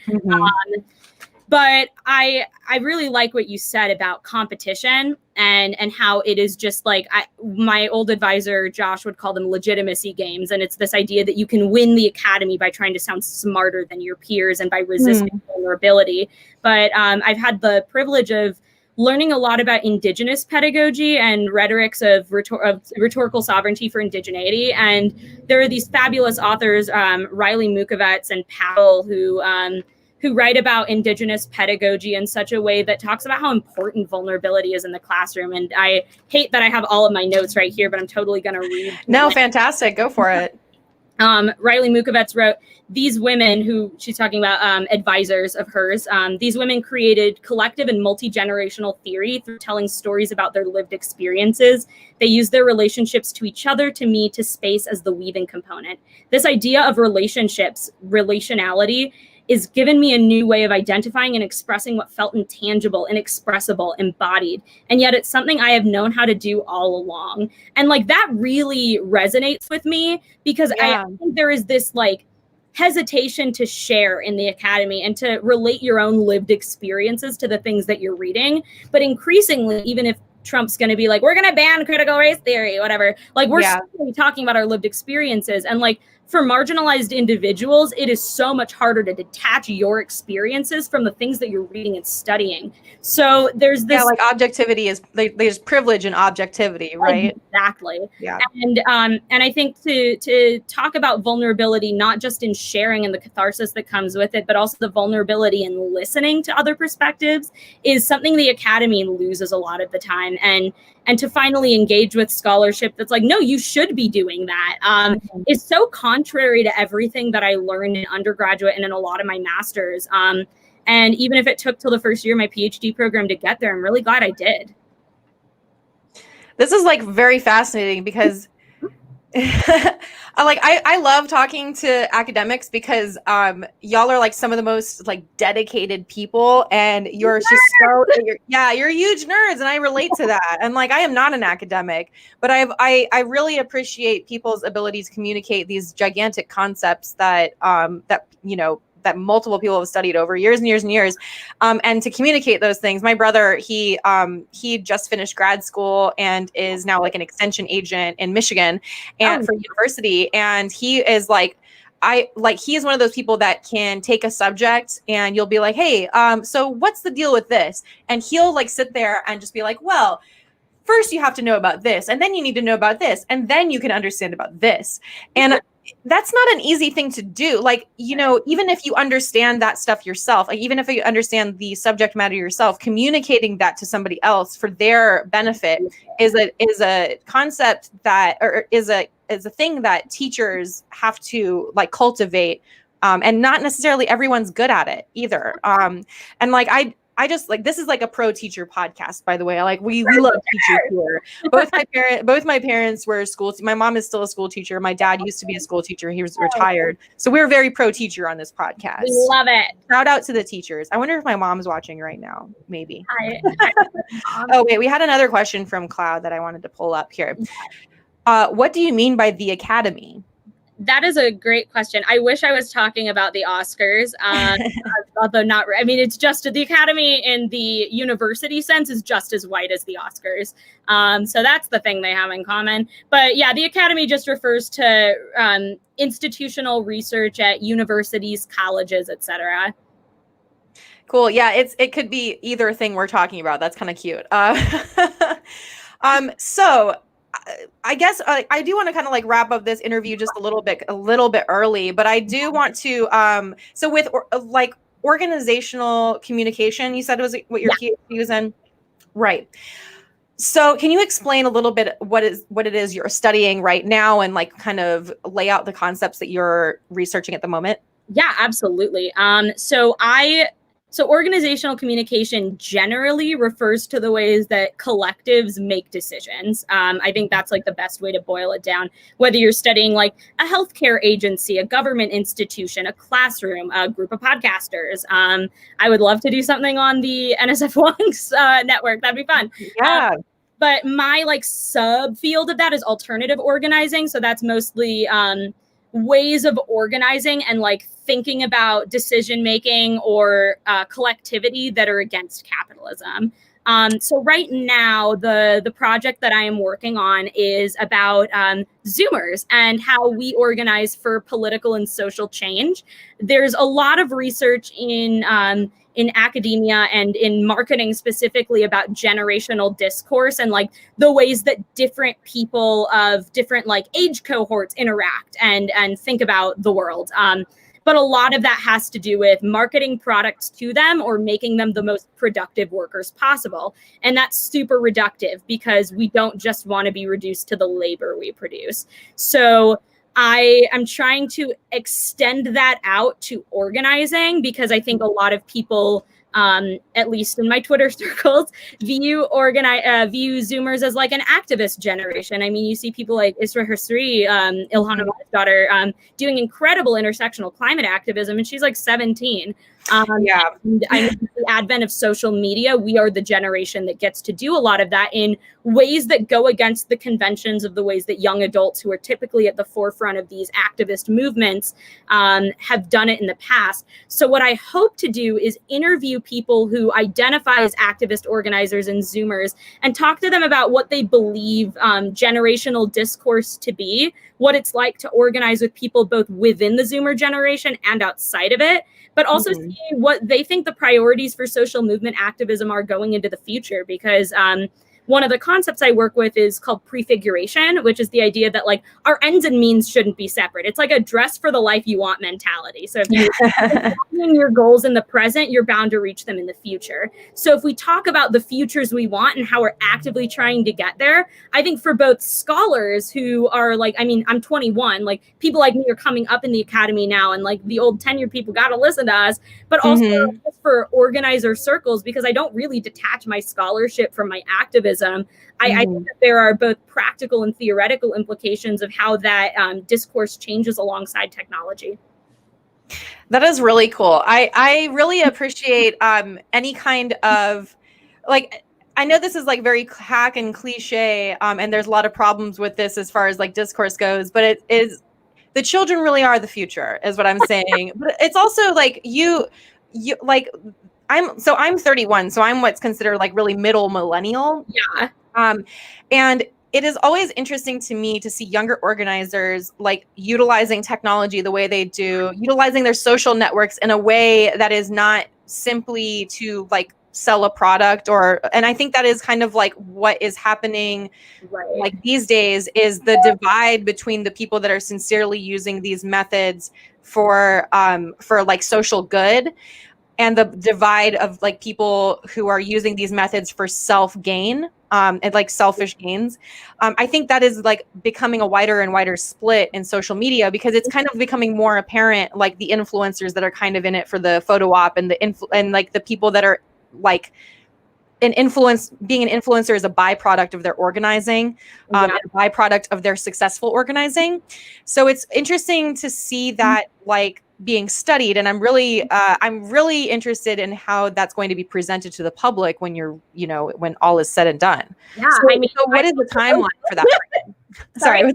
But I really like what you said about competition and how it is just like, my old advisor, Josh, would call them legitimacy games. And it's this idea that you can win the academy by trying to sound smarter than your peers and by resisting vulnerability. But I've had the privilege of learning a lot about Indigenous pedagogy and rhetorics of rhetorical sovereignty for indigeneity. And there are these fabulous authors, Riley Mukovets and Powell, who write about Indigenous pedagogy in such a way that talks about how important vulnerability is in the classroom. And I hate that I have all of my notes right here, but I'm totally going to read. No, fantastic. Go for it. Riley Mukovets wrote, these women, who she's talking about advisors of hers, these women created collective and multi-generational theory through telling stories about their lived experiences. They use their relationships to each other, to me, to space as the weaving component. This idea of relationships, relationality, is given me a new way of identifying and expressing what felt intangible, inexpressible, embodied. And yet it's something I have known how to do all along. And like that really resonates with me because I think there is this like hesitation to share in the academy and to relate your own lived experiences to the things that you're reading. But increasingly, even if Trump's going to be like, we're going to ban critical race theory, whatever, like we're still talking about our lived experiences. And like for marginalized individuals, it is so much harder to detach your experiences from the things that you're reading and studying. So there's this like objectivity is there's privilege and objectivity, right? Exactly. Yeah. And I think to talk about vulnerability, not just in sharing and the catharsis that comes with it, but also the vulnerability in listening to other perspectives is something the academy loses a lot of the time. And to finally engage with scholarship that's like, no, you should be doing that, is so contrary to everything that I learned in undergraduate and in a lot of my masters. And even if it took till the first year of my PhD program to get there, I'm really glad I did. This is like very fascinating because I love talking to academics because y'all are like some of the most like dedicated people, and you're just you're huge nerds, and I relate to that. And like I am not an academic, but I really appreciate people's ability to communicate these gigantic concepts that that multiple people have studied over years and years and years, and to communicate those things. My brother, he just finished grad school and is now like an extension agent in Michigan and for university. And he is like, he is one of those people that can take a subject and you'll be like, hey, so what's the deal with this? And he'll like sit there and just be like, well, first you have to know about this, and then you need to know about this, and then you can understand about this. And that's not an easy thing to do. Like, even if you understand that stuff yourself, like even if you understand the subject matter yourself, communicating that to somebody else for their benefit is a concept that, or is a thing that teachers have to like cultivate. And not necessarily everyone's good at it either. And like, I just like, this is like a pro teacher podcast, by the way. Like we love teachers here. Both my parents were my mom is still a school teacher. My dad used to be a school teacher. He was retired. So we're very pro teacher on this podcast. We love it. Shout out to the teachers. I wonder if my mom's watching right now. Maybe. Oh, wait, we had another question from Cloud that I wanted to pull up here. What do you mean by the academy? That is a great question. I wish I was talking about the Oscars, although not. I mean, it's just the Academy in the university sense is just as white as the Oscars. So that's the thing they have in common. But yeah, the Academy just refers to institutional research at universities, colleges, etc. Cool. Yeah, it could be either thing we're talking about. That's kind of cute. So I guess I do want to kind of like wrap up this interview just a little bit early, but I do want to so with like organizational communication, you said was what your PhD was in, right? So can you explain a little bit what it is you're studying right now and like kind of lay out the concepts that you're researching at the moment? Yeah, absolutely. So organizational communication generally refers to the ways that collectives make decisions. I think that's like the best way to boil it down. Whether you're studying like a healthcare agency, a government institution, a classroom, a group of podcasters. I would love to do something on the NSF Wong's network. That'd be fun. Yeah. But my like subfield of that is alternative organizing. So that's mostly ways of organizing and like thinking about decision making or collectivity that are against capitalism. So right now, the project that I am working on is about Zoomers and how we organize for political and social change. There's a lot of research in academia and in marketing specifically about generational discourse and like the ways that different people of different like age cohorts interact and think about the world. But a lot of that has to do with marketing products to them or making them the most productive workers possible. And that's super reductive because we don't just want to be reduced to the labor we produce. So I am trying to extend that out to organizing because I think a lot of people at least in my Twitter circles, view Zoomers as like an activist generation. I mean, you see people like Isra Hasri, Ilhan Omari's daughter, doing incredible intersectional climate activism, and she's like 17. Yeah. And I mean, with the advent of social media, we are the generation that gets to do a lot of that in ways that go against the conventions of the ways that young adults who are typically at the forefront of these activist movements have done it in the past. So what I hope to do is interview people who identify as activist organizers and Zoomers and talk to them about what they believe generational discourse to be, what it's like to organize with people both within the Zoomer generation and outside of it, but also see what they think the priorities for social movement activism are going into the future. Because one of the concepts I work with is called prefiguration, which is the idea that like our ends and means shouldn't be separate. It's like a dress for the life you want mentality. So if you're imagining your goals in the present, you're bound to reach them in the future. So if we talk about the futures we want and how we're actively trying to get there, I think for both scholars who are like, I mean, I'm 21, like people like me are coming up in the academy now, and like the old tenured people got to listen to us, but also for organizer circles, because I don't really detach my scholarship from my activism. I think that there are both practical and theoretical implications of how that discourse changes alongside technology. That is really cool. I really appreciate any kind of, like, I know this is like very hack and cliche, and there's a lot of problems with this as far as like discourse goes, but it is, the children really are the future is what I'm saying. But it's also like you like, I'm 31, so I'm what's considered like really middle millennial. Yeah. And it is always interesting to me to see younger organizers like utilizing technology the way they do, utilizing their social networks in a way that is not simply to like sell a product and I think that is kind of like what is happening like these days, is the divide between the people that are sincerely using these methods for like social good, and the divide of like people who are using these methods for self-gain and like selfish gains. I think that is like becoming a wider and wider split in social media, because it's kind of becoming more apparent, like the influencers that are kind of in it for the photo op, and and like the people that are like being an influencer is a byproduct of their organizing, and a byproduct of their successful organizing. So it's interesting to see that like being studied, and I'm really interested in how that's going to be presented to the public when when all is said and done. Yeah. So, I mean, so what is the timeline for that? Sorry.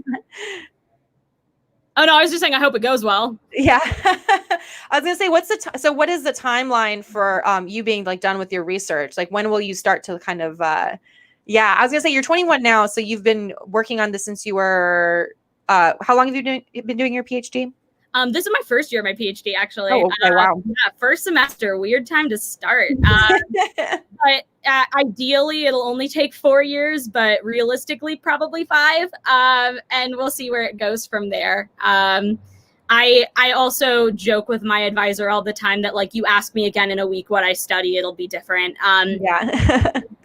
Oh no, I was just saying I hope it goes well. Yeah. I was gonna say, what is the timeline for you being like done with your research? Like, when will you start to kind of I was gonna say you're 21 now, so you've been working on this since you were how long have you been doing your PhD? This is my first year of my PhD, actually. Oh, okay, wow. Yeah, first semester, weird time to start. But ideally, it'll only take 4 years, but realistically, probably 5. And we'll see where it goes from there. I also joke with my advisor all the time that like, you ask me again in a week what I study, it'll be different.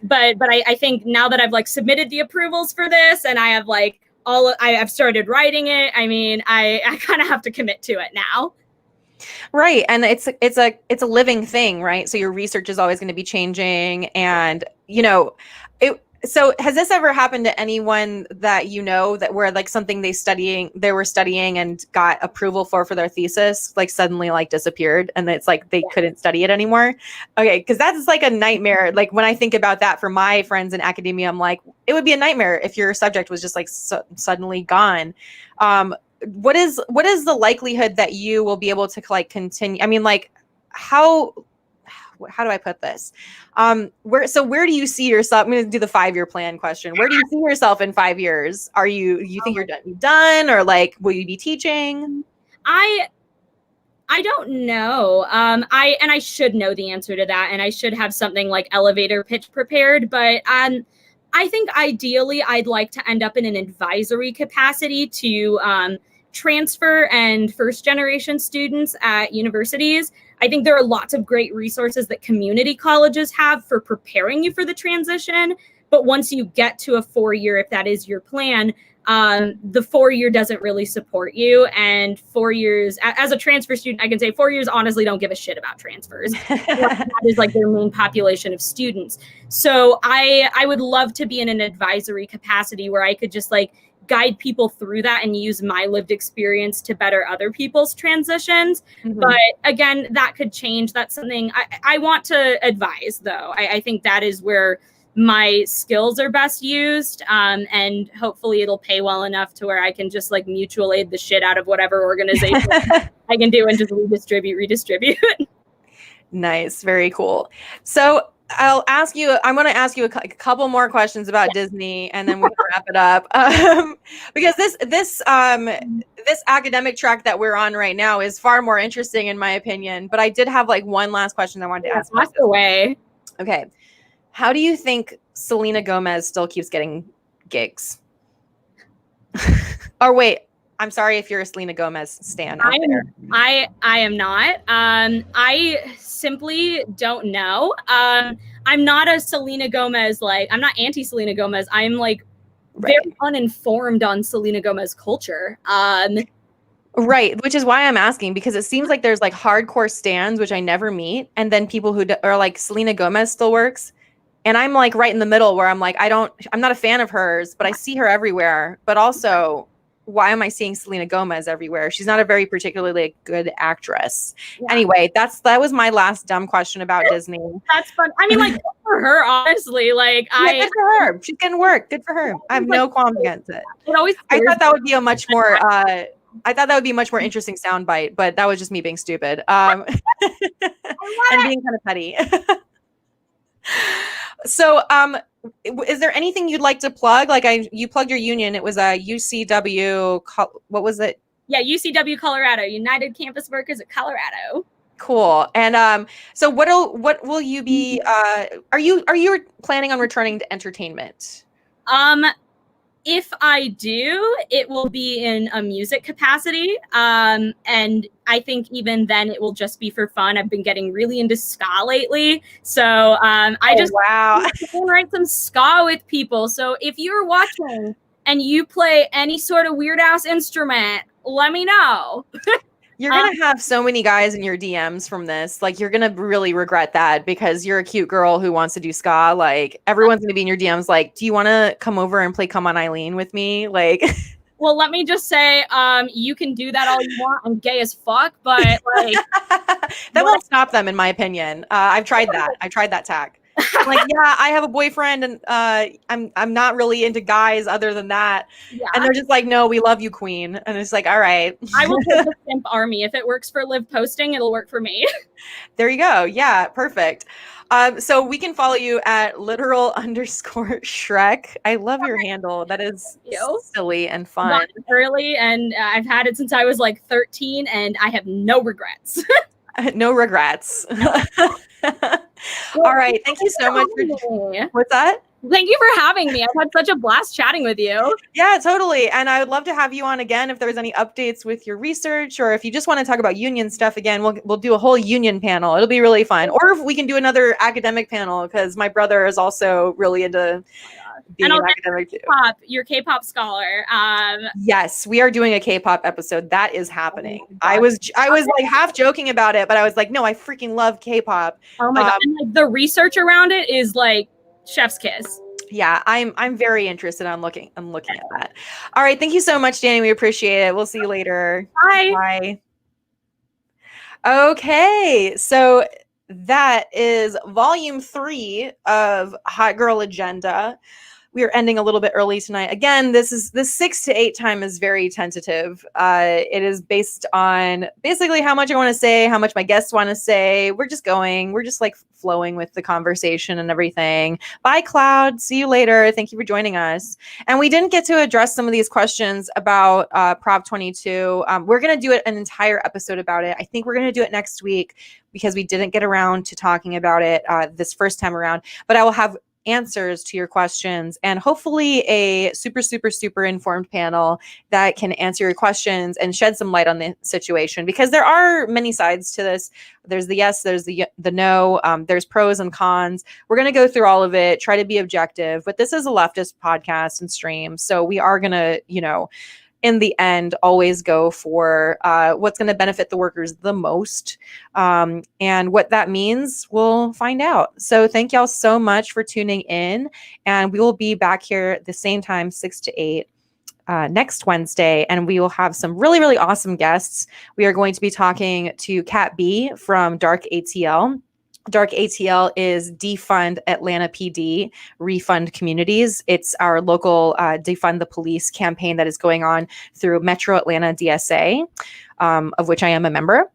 But I think now that I've like submitted the approvals for this, and I have like I've started writing it, I mean, I kind of have to commit to it now. Right. And it's a living thing, right? So your research is always going to be changing, and so has this ever happened to anyone that that where like something they were studying and got approval for their thesis like suddenly like disappeared, and it's like they couldn't study it anymore? Okay, because that's like a nightmare. Like when I think about that for my friends in academia, I'm like, it would be a nightmare if your subject was just like suddenly gone. What is the likelihood that you will be able to like continue? I mean, like how do I put this? Where do you see yourself? I'm going to do the 5-year plan question. Where do you see yourself in 5 years? You think you're done, or like, will you be teaching? I don't know. I should know the answer to that, and I should have something like elevator pitch prepared, but I think ideally I'd like to end up in an advisory capacity to transfer and first generation students at universities. I think there are lots of great resources that community colleges have for preparing you for the transition. But once you get to a 4-year, if that is your plan, the 4-year doesn't really support you. And 4 years, as a transfer student, I can say 4 years honestly don't give a shit about transfers. That is like their main population of students. So I would love to be in an advisory capacity where I could just like guide people through that and use my lived experience to better other people's transitions. But again, that could change. That's something I want to advise, though. I think that is where my skills are best used. And hopefully it'll pay well enough to where I can just like mutual aid the shit out of whatever organization I can do and just redistribute. Nice. Very cool. So I'm going to ask you a couple more questions about Disney, and then we can wrap it up. Because this academic track that we're on right now is far more interesting, in my opinion. But I did have like one last question I wanted to ask. Ask away. Okay. How do you think Selena Gomez still keeps getting gigs? Or wait, I'm sorry if you're a Selena Gomez stan out there. I am not. I simply don't know. I'm not a Selena Gomez, like, I'm not anti Selena Gomez. I'm like very uninformed on Selena Gomez culture. Right, which is why I'm asking, because it seems like there's like hardcore stans, which I never meet, and then people who are like, Selena Gomez still works. And I'm like right in the middle where I'm like, I'm not a fan of hers, but I see her everywhere. But also, why am I seeing Selena Gomez everywhere? She's not a very particularly good actress. Yeah. Anyway, that was my last dumb question about Disney. That's fun. I mean, like, good for her, honestly. Like, yeah, good for her. She's getting work. Good for her. I have no qualms against it. I thought that would be a much more interesting soundbite, but that was just me being stupid. And being kind of petty. So, is there anything you'd like to plug? Like you plugged your union. It was a UCW. What was it? Yeah, UCW Colorado, United Campus Workers of Colorado. Cool. And so what will you be? Are you planning on returning to entertainment? If I do, it will be in a music capacity. And I think even then it will just be for fun. I've been getting really into ska lately. So I just write some ska with people. So if you're watching and you play any sort of weird ass instrument, let me know. You're going to have so many guys in your DMs from this. Like, you're going to really regret that because you're a cute girl who wants to do ska. Like, everyone's going to be in your DMs like, do you want to come over and play Come On Eileen with me? Like, well, let me just say, you can do that all you want. I'm gay as fuck, but like, that won't stop them, in my opinion. I've tried that tack. Like, yeah, I have a boyfriend and I'm not really into guys other than that. Yeah. And they're just like, no, we love you, queen. And it's like, all right. I will take the simp army. If it works for live posting, it'll work for me. There you go. Yeah, perfect. So we can follow you at literal_Shrek. I love your handle. That is silly and fun. Not early, and I've had it since I was like 13, and I have no regrets. No regrets. All right. Thank you so much. What's that? Thank you for having me. I've had such a blast chatting with you. Yeah, totally. And I would love to have you on again if there's any updates with your research, or if you just want to talk about union stuff again, we'll do a whole union panel. It'll be really fun. Or if we can do another academic panel, because my brother is also really into being an academic too. Your K-pop scholar. Yes, we are doing a K-pop episode. That is happening. I was like half joking about it, but I was like, no, I freaking love K-pop. Oh my god! And like the research around it is like chef's kiss. Yeah, I'm very interested. I'm looking at that. All right, thank you so much, Danny. We appreciate it. We'll see you later. Bye. Okay, so that is volume 3 of Hot Girl Agenda. We are ending a little bit early tonight. Again, this 6 to 8 time is very tentative. It is based on basically how much I want to say, how much my guests want to say. We're just like flowing with the conversation and everything. Bye, Cloud. See you later. Thank you for joining us. And we didn't get to address some of these questions about Prop 22. We're going to do an entire episode about it. I think we're going to do it next week because we didn't get around to talking about it this first time around. But I will have answers to your questions, and hopefully a super, super, super informed panel that can answer your questions and shed some light on the situation, because there are many sides to this. There's the yes, there's the no, there's pros and cons. We're going to go through all of it, try to be objective, but this is a leftist podcast and stream. So we are going to, in the end, always go for what's going to benefit the workers the most. And what that means, we'll find out. So thank y'all so much for tuning in. And we will be back here at the same time, 6 to 8. Next Wednesday, and we will have some really, really awesome guests. We are going to be talking to Kat B from Dark ATL. Dark ATL is Defund Atlanta PD, Refund Communities. It's our local Defund the Police campaign that is going on through Metro Atlanta DSA, of which I am a member.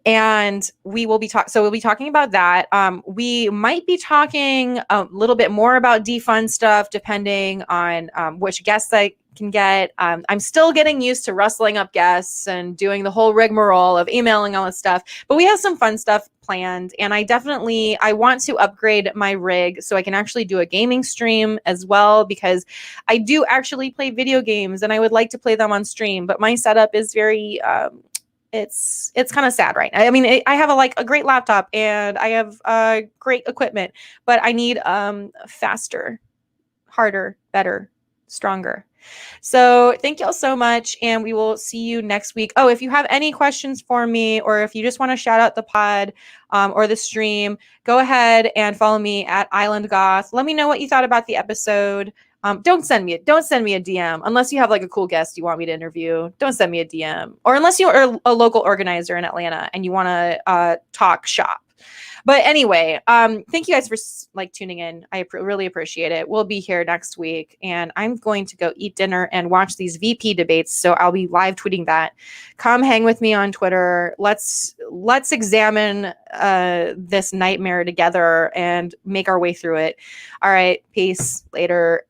And we will be we'll be talking about that. We might be talking a little bit more about defund stuff, depending on which guests I can get. I'm still getting used to rustling up guests and doing the whole rigmarole of emailing all this stuff, but we have some fun stuff planned. And I want to upgrade my rig so I can actually do a gaming stream as well, because I do actually play video games and I would like to play them on stream, but my setup is very, it's kind of sad right now. I mean, I have a great laptop and I have great equipment, but I need faster, harder, better, stronger. So thank y'all so much, and we will see you next week. Oh, if you have any questions for me, or if you just want to shout out the pod or the stream, go ahead and follow me at Island Goth. Let me know what you thought about the episode. Don't send me a DM unless you have a cool guest you want me to interview. Don't send me a DM, or unless you are a local organizer in Atlanta and you want to talk shop. But anyway, thank you guys for tuning in. I really appreciate it. We'll be here next week, and I'm going to go eat dinner and watch these VP debates. So I'll be live tweeting that. Come hang with me on Twitter. Let's examine this nightmare together and make our way through it. All right, peace. Later.